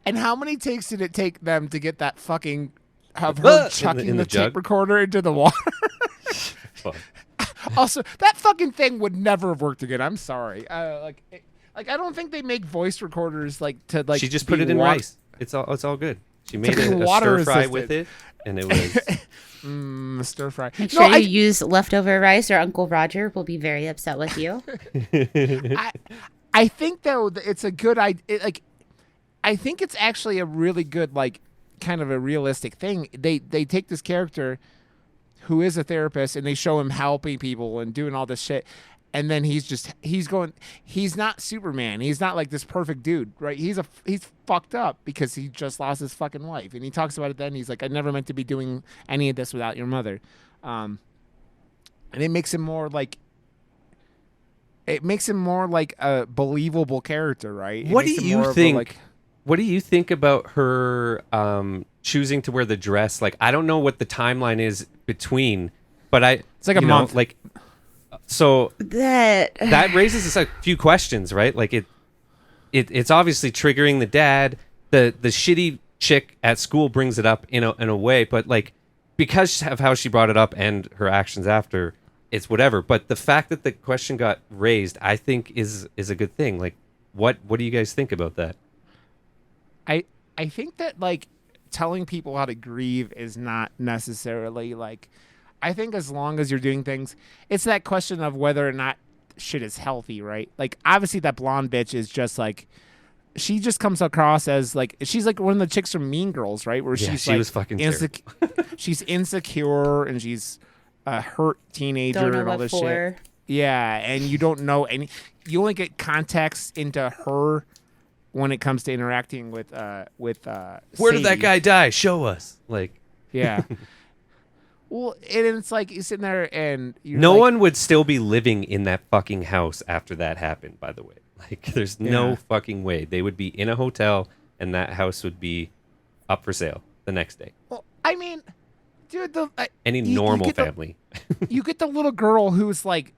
And how many takes did it take them to get that fucking of her chucking the tape recorder into the water? Also, that fucking thing would never have worked again. I'm sorry. Like I don't think they make voice recorders like to like. She just put it in rice. It's all good. She made a stir fry with it, and it was stir fry. Make sure you use leftover rice, or Uncle Roger will be very upset with you. I think though it's a good idea. Like, I think it's actually a really good, like, kind of a realistic thing. They take this character who is a therapist, and they show him helping people and doing all this shit. And then he's not Superman. He's not like this perfect dude, right? He's fucked up because he just lost his fucking wife. And he talks about it then. He's like, I never meant to be doing any of this without your mother. And it makes him more like a believable character, right? What do you think? What do you think about her choosing to wear the dress? Like, I don't know what the timeline is between, but it's like a month. Like, so that raises a few questions, right? Like, it's obviously triggering the dad. The shitty chick at school brings it up in a way, but like, because of how she brought it up and her actions after, it's whatever. But the fact that the question got raised, I think is a good thing. Like, what do you guys think about that? I think that, like, telling people how to grieve is not necessarily, like, I think as long as you're doing things, it's that question of whether or not shit is healthy, right? Like, obviously that blonde bitch is just like, she just comes across as like, she's like one of the chicks from Mean Girls, right? Where she like, was fucking she's insecure, and she's a hurt teenager and all this shit. Yeah, and you don't know you only get context into her when it comes to interacting with where Sadie. did that guy die? Show us. Like, yeah. Well, and it's like you're sitting there and no one would still be living in that fucking house after that happened, by the way. Like, there's no fucking way. They would be in a hotel, and that house would be up for sale the next day. Well, I mean, dude, any normal family. You get the little girl who's like,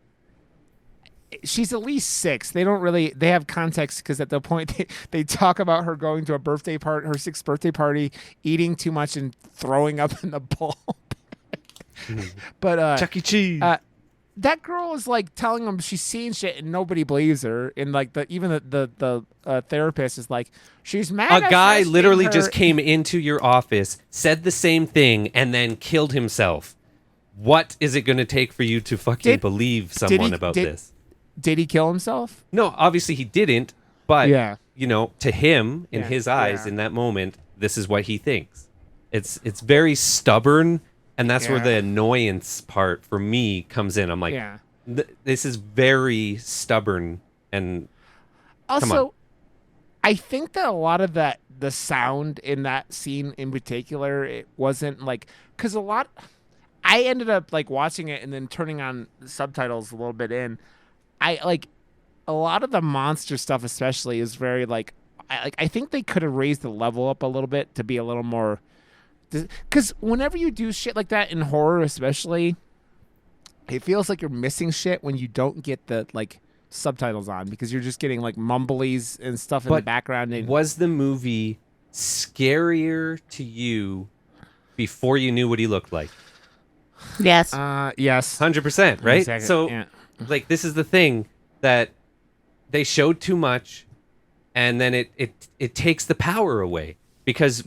she's at least 6. They have context, because at the point they talk about her going to her 6th birthday party, eating too much and throwing up in the bowl. But Chuck E. Cheese. That girl is like telling them she's seeing shit, and nobody believes her. And like the therapist is like, she's mad. A guy literally just came into your office, said the same thing, and then killed himself. What is it going to take for you to fucking believe someone about this? Did he kill himself? No, obviously he didn't. But to him, in his eyes, in that moment, this is what he thinks. It's very stubborn. And that's where Yeah. the annoyance part for me comes in. I'm like, Yeah. this is very stubborn. And on. Also, I think that a lot of the sound in that scene in particular, it wasn't like, because I ended up like watching it and then turning on the subtitles a little bit in. I like a lot of the monster stuff, especially, is very like, I think they could have raised the level up a little bit to be a little more, because whenever you do shit like that in horror, especially, it feels like you're missing shit when you don't get the like subtitles on, because you're just getting like mumblies and stuff in the background. And was the movie scarier to you before you knew what he looked like? Yes. yes, 100%, right? Exactly, So, yeah. like, this is the thing that they showed too much, and then it takes the power away, because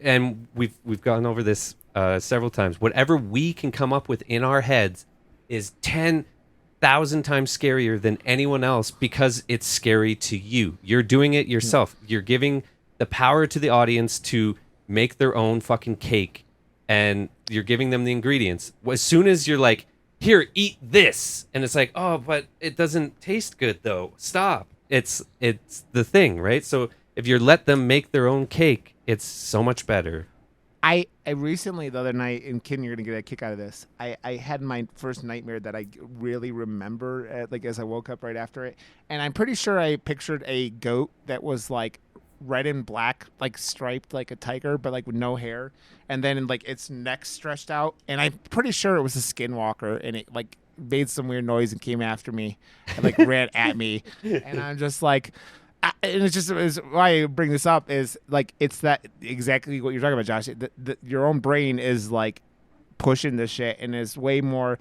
and we've gone over this several times. Whatever we can come up with in our heads is 10,000 times scarier than anyone else, because it's scary to you. You're doing it yourself. You're giving the power to the audience to make their own fucking cake, and you're giving them the ingredients. As soon as you're like, here, eat this, and it's like, oh, but it doesn't taste good though. Stop. It's the thing, right? So if you let them make their own cake, it's so much better. I recently, the other night, and Ken, you're gonna get a kick out of this. I had my first nightmare that I really remember, like as I woke up right after it, and I'm pretty sure I pictured a goat that was like red and black, like striped like a tiger, but like with no hair, and then like its neck stretched out, and I'm pretty sure it was a skinwalker, and it like made some weird noise and came after me, and like ran at me, and I'm just like. And it's just why I bring this up is like it's that exactly what you're talking about, Josh. Your own brain is like pushing this shit and is way more.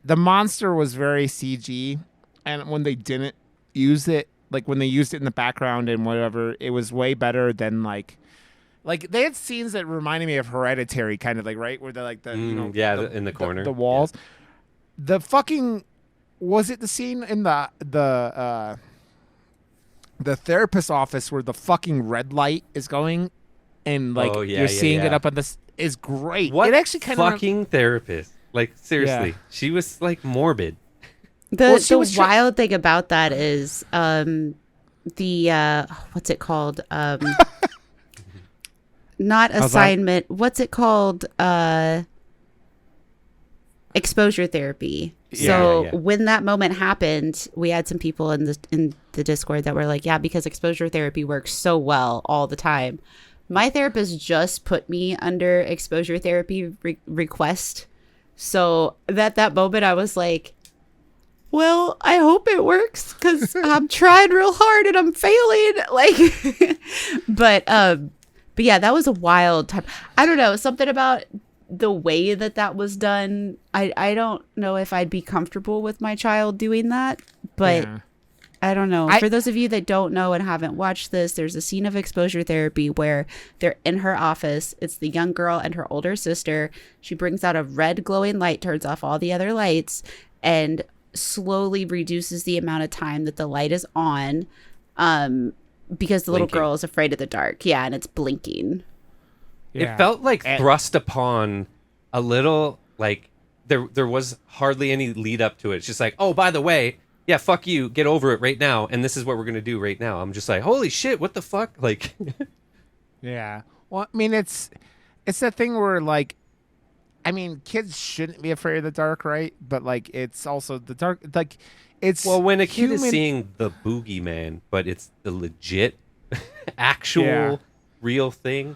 The monster was very CG, and when they didn't use it, like when they used it in the background and whatever, it was way better than like they had scenes that reminded me of Hereditary, kind of like, right, where they're like in the corner, the walls, the fucking was it the scene in the therapist's office where the fucking red light is going, and like you're seeing it up on this is great. What it actually kind of fucking therapist? Like seriously, she was like morbid. The wild thing about that is the what's it called? Not assignment. What's it called? Exposure therapy. So when that moment happened, we had some people in the Discord that were like, yeah, because exposure therapy works so well all the time. My therapist just put me under exposure therapy request. So at that moment I was like, well, I hope it works, because I'm trying real hard and I'm failing. Like, but yeah, that was a wild time. I don't know, something about the way that was done. I don't know if I'd be comfortable with my child doing that, but I don't know. For those of you that don't know and haven't watched this, there's a scene of exposure therapy where they're in her office. It's the young girl and her older sister. She brings out a red glowing light, turns off all the other lights, and slowly reduces the amount of time that the light is on, because the little girl is afraid of the dark. Yeah, and it's blinking. It felt like thrust upon a little, like there was hardly any lead up to it. It's just like, oh, by the way, yeah, fuck you, get over it right now, and this is what we're gonna do right now. I'm just like, holy shit, what the fuck? Like, yeah. Well, I mean, it's that thing where like, I mean, kids shouldn't be afraid of the dark, right? But like, it's also the dark, like, it's when a kid is seeing the Boogeyman, but it's the legit, actual, real thing.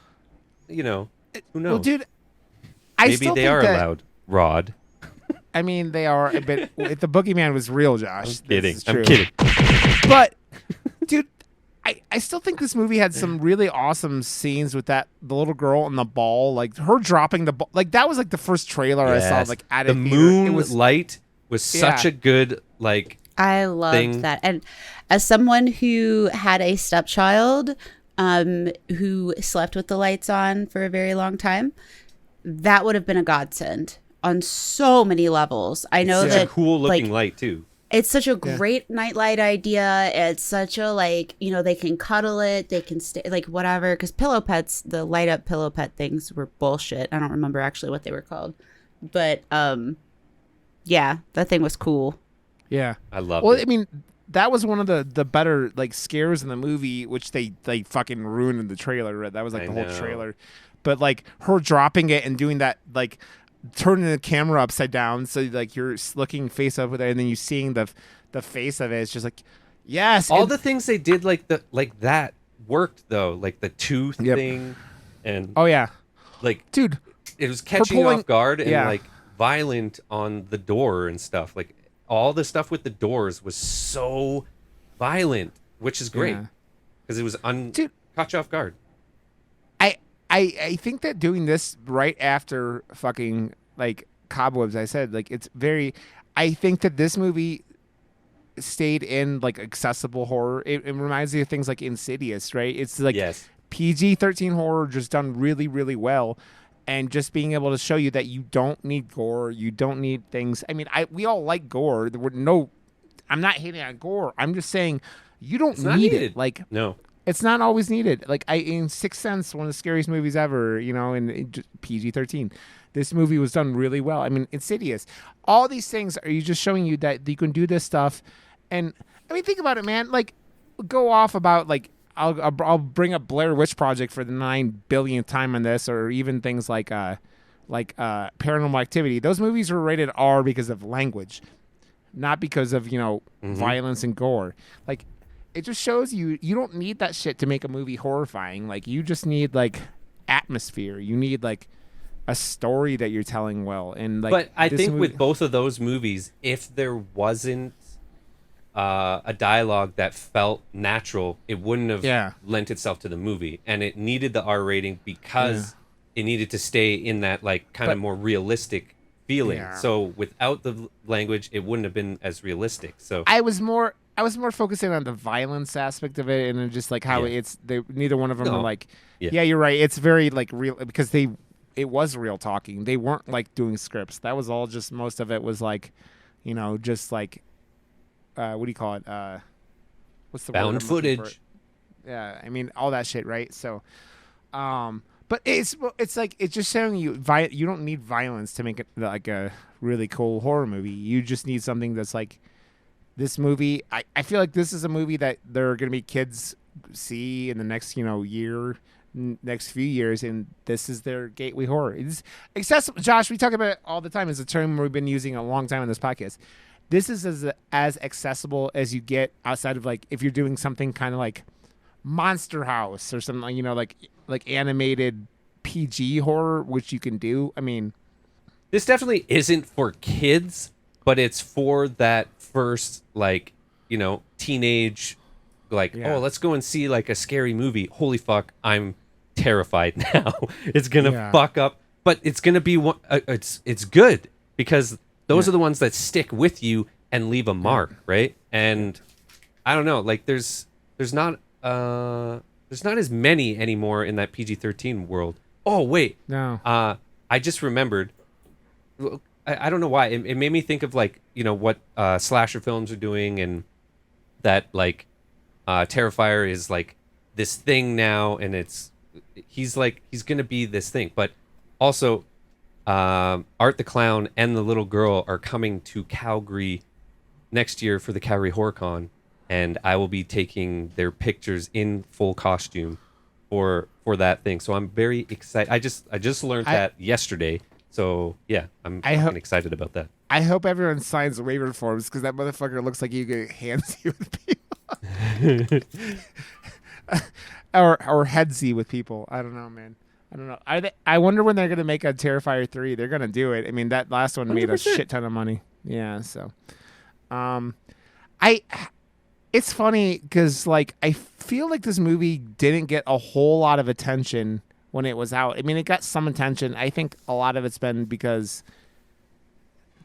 You know, who knows? Well, dude, maybe they are allowed, Rod. I mean, they are, but if the Boogeyman was real, Josh. I'm kidding. But, dude, I still think this movie had some really awesome scenes with the little girl and the ball, like her dropping the ball. Like that was like the first trailer I saw. Like at the moonlight was such a good like. I loved that, and as someone who had a stepchild, who slept with the lights on for a very long time, that would have been a godsend on so many levels. I know it's that a cool looking light too. It's such a great nightlight idea. It's such a like, you know, they can cuddle it, they can stay like whatever. Because pillow pets, the light up pillow pet things were bullshit. I don't remember actually what they were called. But yeah, that thing was cool. Yeah. I love Well, it. I mean, that was one of the better like scares in the movie, which they fucking ruined in the trailer. Right? That was like I the whole know. trailer. But like her dropping it and doing that, like turning the camera upside down, so like you're looking face up with it, and then you seeing the face of it. It's just like, yes. All and- the things they did like that worked though, like the tooth Yep. thing, and oh yeah, like dude. it was catching you pulling- off guard and yeah. like violent on the door and stuff. Like all the stuff with the doors was so violent, which is great Yeah. because it was Dude. caught you off guard. I think that doing this right after fucking like Cobwebs, I said, like it's very. I think that this movie stayed in like accessible horror. It reminds me of things like Insidious, right? It's like Yes. PG-13 horror just done really, really well. And just being able to show you that you don't need gore, you don't need things. I mean, we all like gore. I'm not hating on gore. I'm just saying you don't It's not need needed. it. Like No. it's not always needed. Like in Sixth Sense, one of the scariest movies ever, in PG-13. This movie was done really well. I mean, Insidious. All these things are you just showing you that you can do this stuff. And I mean, think about it, man. Like, go off about like I'll bring up Blair Witch Project for the 9 billionth time on this, or even things like Paranormal Activity. Those movies were rated R because of language, not because of violence and gore. Like, it just shows you don't need that shit to make a movie horrifying. Like, you just need like atmosphere. You need like a story that you're telling well. And like, But I this think movie- with both of those movies, if there wasn't a dialogue that felt natural, it wouldn't have lent itself to the movie, and it needed the R rating because it needed to stay in that like kind of more realistic feeling. Yeah. So without the language, it wouldn't have been as realistic. So I was more focusing on the violence aspect of it, and then just like how neither one of them are like, Yeah. you're right. It's very like real because it was real talking. They weren't like doing scripts. That was all just, most of it was like, just like, what do you call it? What's the word I'm found looking for? footage. Yeah, I mean all that shit, right? So, but it's like it's just showing you you don't need violence to make it like a really cool horror movie. You just need something that's like this movie. I feel like this is a movie that there are going to be kids see in the next next few years, and this is their gateway horror. It's accessible. Josh, we talk about it all the time. It's a term we've been using a long time on this podcast. This is as accessible as you get outside of like if you're doing something kind of like Monster House or something, like animated PG horror, which you can do. I mean, This definitely isn't for kids, but it's for that first like teenage like Yeah. oh, let's go and see like a scary movie. Holy fuck, I'm terrified now. It's gonna fuck up, but it's gonna be it's good because those are the ones that stick with you and leave a mark, right? And I don't know, like there's not as many anymore in that PG-13 world. Oh wait, no. I just remembered. I don't know why it made me think of like what slasher films are doing, and that like Terrifier is like this thing now, and he's gonna be this thing, but also Art the Clown and the little girl are coming to Calgary next year for the Calgary HorrorCon, and I will be taking their pictures in full costume for that thing. So I'm very excited. I just learned that yesterday. So yeah, I'm fucking excited about that. I hope everyone signs waiver forms because that motherfucker looks like you get handsy with people. or headsy with people. I don't know, man. I don't know. I wonder when they're gonna make a Terrifier 3. They're gonna do it. I mean, that last one made a 100%. shit ton of money. Yeah. So, it's funny because like I feel like this movie didn't get a whole lot of attention when it was out. I mean, it got some attention. I think a lot of it's been because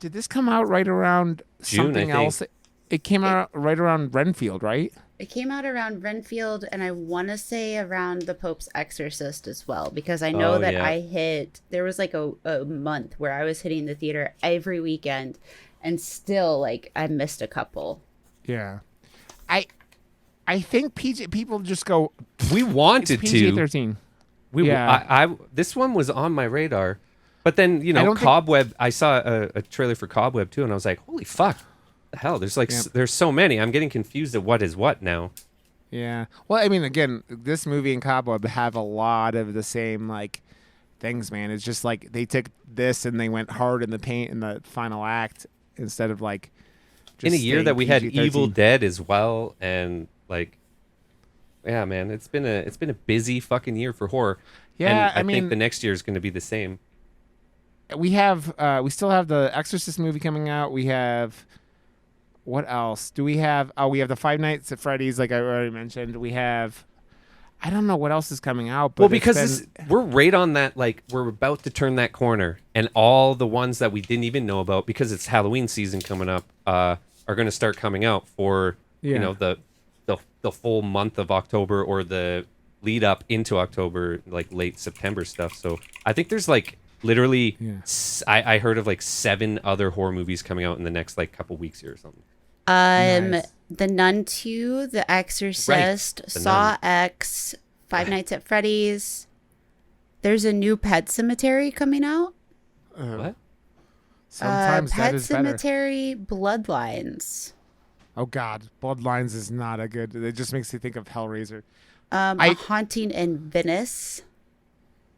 did this come out right around June, something I think. else? It came out right around Renfield, right? It came out around Renfield, and I want to say around The Pope's Exorcist as well, because I know that there was like a month where I was hitting the theater every weekend, and still like I missed a couple. Yeah. I think people just go, We wanted it's PG-13. to. Yeah. I this one was on my radar, But then, I don't think- Cobweb, I saw a trailer for Cobweb too, and I was like, holy fuck. The hell, there's like there's so many. I'm getting confused at what is what now. Yeah. Well, I mean, again, this movie and Cobweb have a lot of the same like things, man. It's just like they took this and they went hard in the paint in the final act instead of like In a year staying that we had PG-13. Evil Dead as well, and like, yeah, man, it's been a busy fucking year for horror. Yeah, and I mean, think the next year is going to be the same. we still have the Exorcist movie coming out. We have what else do we have? Oh, we have the Five Nights at Freddy's, like I already mentioned. We have, I don't know what else is coming out. But Well, because we're right on that, like we're about to turn that corner, and all the ones that we didn't even know about because it's Halloween season coming up are going to start coming out for the full month of October or the lead up into October, like late September stuff. So I think there's like literally, I heard of like 7 other horror movies coming out in the next like couple weeks here or something. Nice. The Nun 2, The Exorcist, The Saw Nun. X, Five Nights at Freddy's. There's a new Pet Cemetery coming out. What? Sometimes that Pet is better. Cemetery Bloodlines. Oh God, Bloodlines is not a good. It just makes me think of Hellraiser. A Haunting in Venice.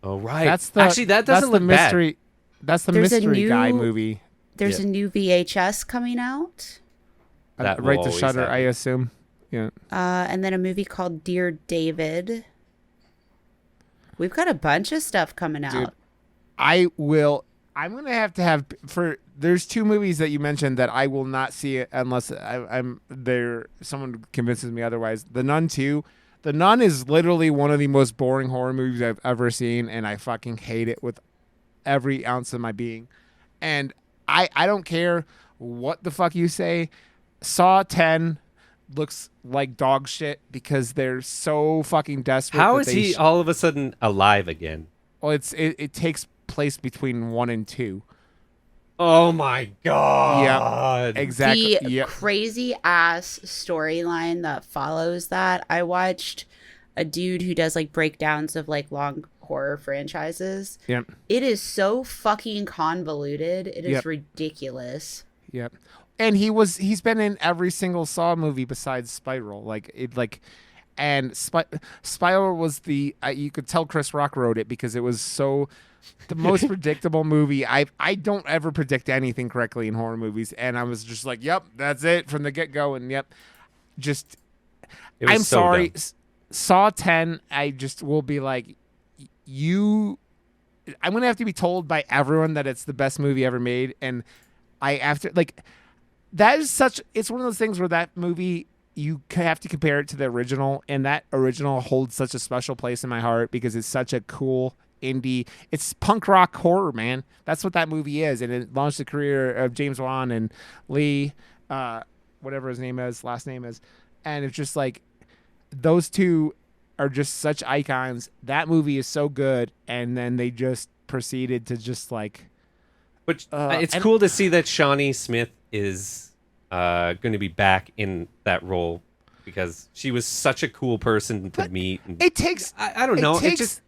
Oh right. Actually that doesn't look mystery. bad. That's the There's a mystery guy new- movie. There's Yeah. a new VHS coming out. That will Right to always Shudder, happen. I assume. Yeah. And then a movie called Dear David. We've got a bunch of stuff coming out. I'm gonna have for. There's 2 movies that you mentioned that I will not see it unless I'm there. Someone convinces me otherwise. The Nun 2. The Nun is literally one of the most boring horror movies I've ever seen, and I fucking hate it with every ounce of my being. And I don't care what the fuck you say. Saw 10 looks like dog shit because they're so fucking desperate. How that is they he all of a sudden alive again? Well, it takes place between 1 and 2. Oh my god. Exactly. The Yeah. crazy ass storyline that follows that. I watched a dude who does like breakdowns of like long horror franchises. Yep. It is so fucking convoluted. It is Yep. ridiculous. Yep. And he's been in every single Saw movie besides Spiral. Spiral was you could tell Chris Rock wrote it because it was so the most predictable movie. I don't ever predict anything correctly in horror movies, and I was just like, yep, that's it from the get go, and yep, just It was I'm so sorry, dumb. Saw 10. I just will be like, I'm gonna have to be told by everyone that it's the best movie ever made, and that is such. It's one of those things where that movie you have to compare it to the original, and that original holds such a special place in my heart because it's such a cool indie. It's punk rock horror, man. That's what that movie is, and it launched the career of James Wan and Lee, whatever his last name is, and it's just like those two are just such icons. That movie is so good, and then they just proceeded to just like. But it's cool to see that Shawnee Smith is going to be back in that role because she was such a cool person to meet. And It takes. I don't it know. takes-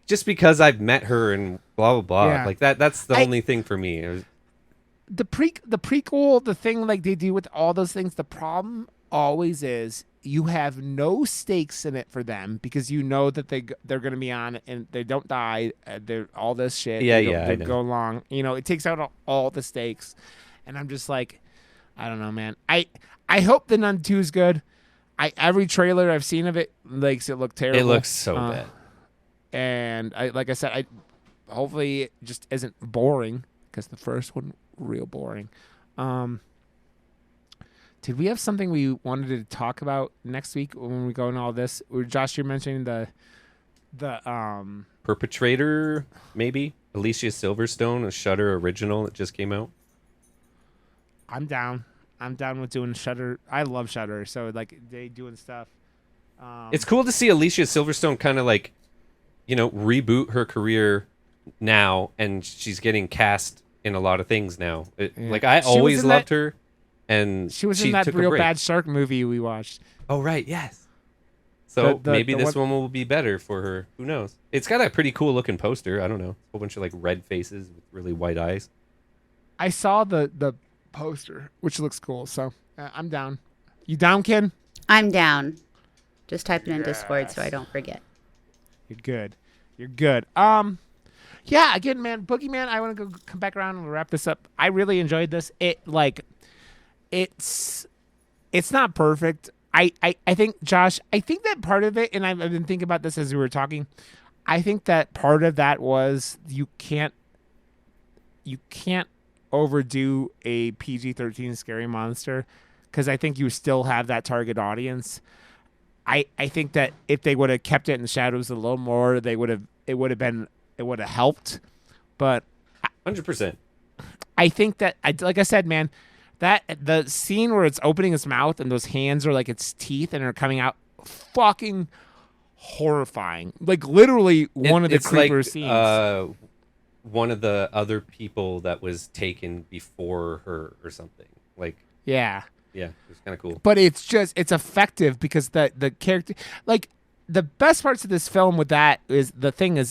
Just because I've met her and blah blah blah. Yeah. Like that's the only thing for me. It was, the prequel, the thing like they do with all those things, the problem always is you have no stakes in it for them because you know that they're going to be on it and they don't die. They're all this shit. Yeah, they yeah, They I know. go along. It takes out all the stakes, and I'm just like, I don't know, man. I hope the Nun 2 is good. Every trailer I've seen of it makes it look terrible. it looks so bad. And like I said, hopefully it just isn't boring because the first one real boring. Did we have something we wanted to talk about next week when we go into all this? Or Josh, you're mentioning the Perpetrator, maybe Alicia Silverstone, a Shudder original that just came out. I'm down. I'm down with doing Shudder. I love Shudder, so like they doing stuff. It's cool to see Alicia Silverstone kind of like, reboot her career now, and she's getting cast in a lot of things now. Like I She was always in loved that- her, and She was in that took a real break. bad shark movie we watched. Oh right, yes. So The maybe this one- one will be better for her. Who knows? It's got a pretty cool looking poster. I don't know. A whole bunch of like red faces with really white eyes. I saw the poster, which looks cool. So I'm down. You down, Ken? I'm down. Just type it in Discord so I don't forget. You're good. You're good. Yeah. Again, man, Boogeyman. I want to go come back around and wrap this up. I really enjoyed this. It's not perfect. I think, Josh, I think that part of it, and I've been thinking about this as we were talking, I think that part of that was you can't overdo a PG-13 scary monster because I think you still have that target audience. I think that if they would have kept it in the shadows a little more, it would have helped. But 100%. I think that, like I said, man, that the scene where it's opening its mouth and those hands are like its teeth and are coming out, fucking horrifying. Like literally one of the creeper like, scenes. One of the other people that was taken before her or something. Like, Yeah. it was kind of cool. But it's effective because the character, like, the best parts of this film with that is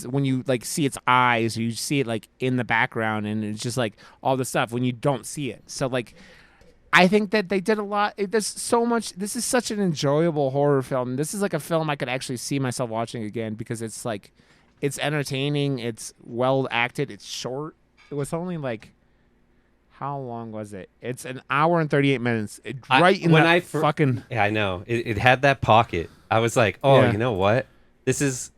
when you like see its eyes, or you see it like in the background, and it's just like all the stuff when you don't see it. So like, I think that they did a lot. There's so much. This is such an enjoyable horror film. This is like a film I could actually see myself watching again because it's like, it's entertaining. It's well acted. It's short. It was only like, how long was it? It's an hour and 38 minutes. Fucking. Yeah, I know. It had that pocket. I was like, oh, Yeah. you know what? This is.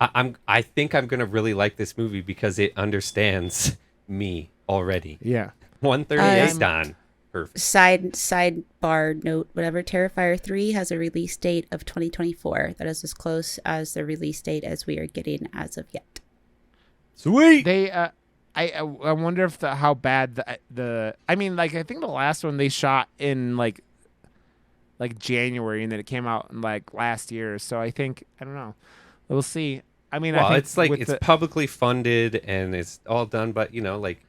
I think I'm gonna really like this movie because it understands me already. Yeah. 138 done. Perfect. Sidebar note, whatever. Terrifier 3 has a release date of 2024. That is as close as the release date as we are getting as of yet. Sweet. They I wonder if how bad the I mean, like, I think the last one they shot in like January, and then it came out in like last year. So I think, I don't know, we'll see. I mean, Well, I think it's like it's publicly funded and it's all done, but you know, like,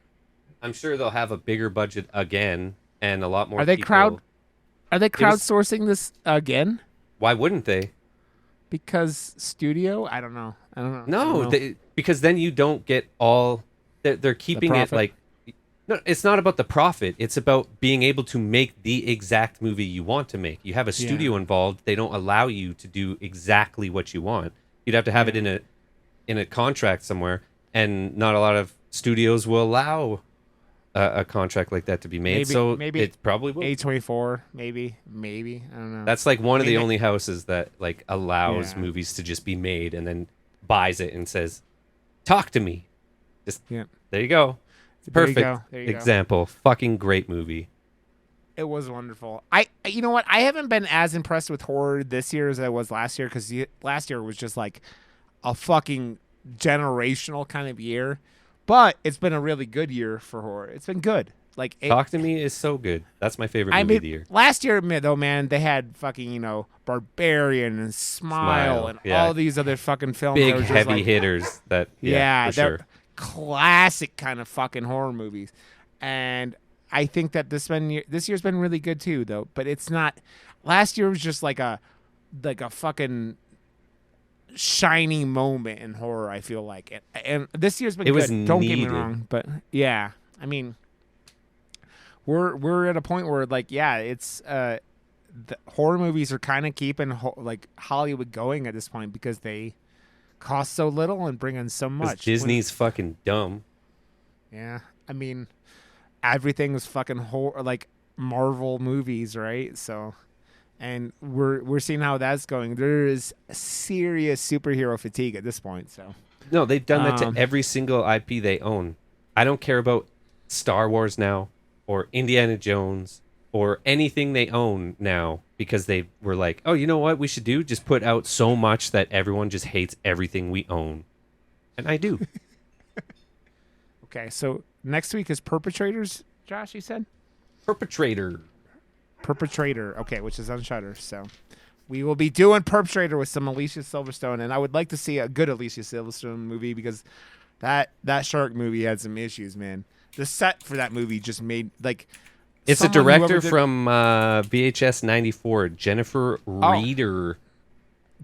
I'm sure they'll have a bigger budget again and a lot more. Are they people. crowdsourcing this again? Why wouldn't they? Because studio? I don't know. No, because then you don't get all. They're keeping it like. No, it's not about the profit. It's about being able to make the exact movie you want to make. You have a studio involved. They don't allow you to do exactly what you want. You'd have to have it in a contract somewhere, and not a lot of studios will allow a contract like that to be made. Maybe it probably will. A24, maybe. I don't know. That's like one of the only houses that like allows movies to just be made and then buys it and says, "Talk to me." Just there you go. Perfect There you go. example. Fucking great movie. It was wonderful. You know what? I haven't been as impressed with horror this year as I was last year, because last year was just like a fucking generational kind of year. But it's been a really good year for horror. It's been good. Like, Talk to Me is so good. That's my favorite movie of the year. Last year, though, man, they had fucking, Barbarian and Smile and all these other fucking films. Big, that were just heavy like, hitters. That for they're sure. classic kind of fucking horror movies. And I think that this year's been really good too, though. But it's not. Last year was just like a fucking shining moment in horror, I feel like. And this year's been good. Don't get me wrong, but yeah, I mean, we're at a point where it's the horror movies are kind of keeping like Hollywood going at this point because they cost so little and bring in so much. Disney's fucking dumb. Yeah, I mean, everything was fucking like Marvel movies, right? So, and we're seeing how that's going. There is serious superhero fatigue at this point. So no, they've done that to every single IP they own. I don't care about Star Wars now or Indiana Jones or anything they own now, because they were like, oh, you know what we should do? Just put out so much that everyone just hates everything we own. And I do. Okay, so next week is Perpetrators, Josh, you said? Perpetrator. Okay, which is on Shudder. So we will be doing Perpetrator with some Alicia Silverstone, and I would like to see a good Alicia Silverstone movie, because that shark movie had some issues, man. The set for that movie just made, like... It's a director from VHS 94, Jennifer Reeder.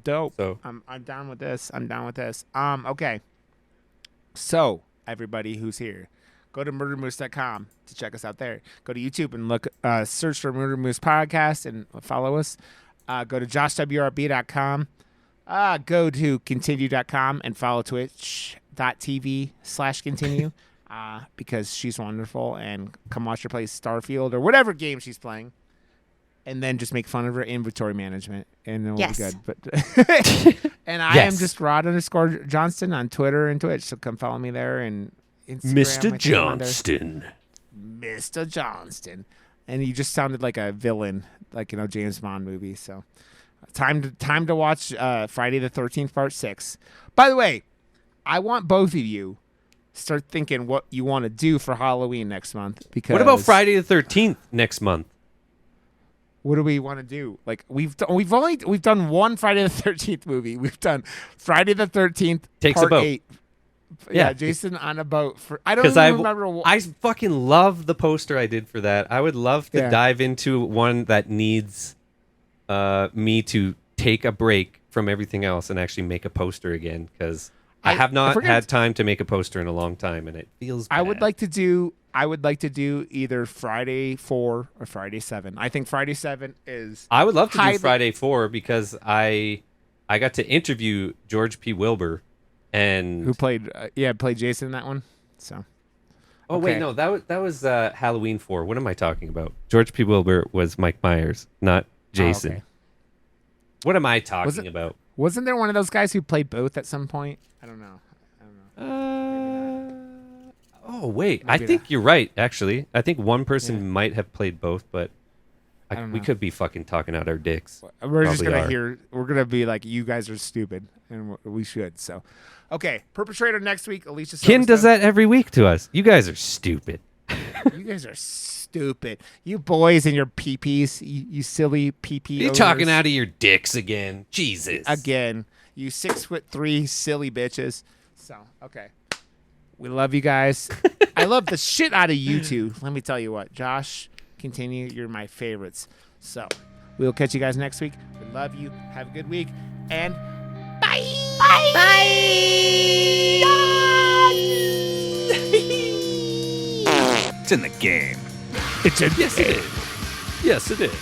Dope. So- I'm down with this. Okay. So everybody who's here, go to murdermoose.com to check us out there. Go to YouTube and search for Murder Moose Podcast and follow us. Go to joshwrb.com. Go to Kintinue.com and follow twitch.tv/Kintinue because she's wonderful, and come watch her play Starfield or whatever game she's playing. And then just make fun of her inventory management, and it'll Yes. be good. But and I am just Rod_Johnston on Twitter and Twitch, so come follow me there. And Instagram, Mr. I think I'm on there. Johnston. Mr. Johnston, and you just sounded like a villain, like James Bond movie. So time to watch Friday the 13th Part 6. By the way, I want both of you start thinking what you want to do for Halloween next month. Because What about Friday the 13th next month? What do we want to do? Like we've done one Friday the 13th movie. We've done Friday the 13th Takes a Part boat. 8. Yeah. Jason on a boat. I don't Because even remember. I fucking love the poster I did for that. I would love to dive into one that needs me to take a break from everything else and actually make a poster again, because I have not had time to make a poster in a long time, and it feels bad. I would like to do either Friday 4 or Friday 7. I think Friday 7 is. I would love to do Friday 4 because I got to interview George P. Wilbur, and who played Jason in that one. So. Oh wait, no, that was Halloween 4. What am I talking about? George P. Wilbur was Mike Myers, not Jason. Oh, okay. What am I talking about? Wasn't there one of those guys who played both at some point? I don't know. Oh wait, Maybe I think you're right. Actually, I think one person might have played both, but I don't we know. could be fucking talking out our dicks. We're just Probably gonna are. we're gonna be like, you guys are stupid, and we should. So, okay, perpetrator next week. Alicia. Kin does Silverstone. that every week to us. You guys are stupid. You guys are stupid. You boys and your peepees. You silly peepee. You're talking out of your dicks again. Jesus. again. You 6'3" silly bitches. So okay, we love you guys. I love the shit out of you two. Let me tell you what, Josh, Kintinue. You're my favorites. So we'll catch you guys next week. We love you. Have a good week, and bye. It's in the game. It's a Yes, it is. Yes, it is.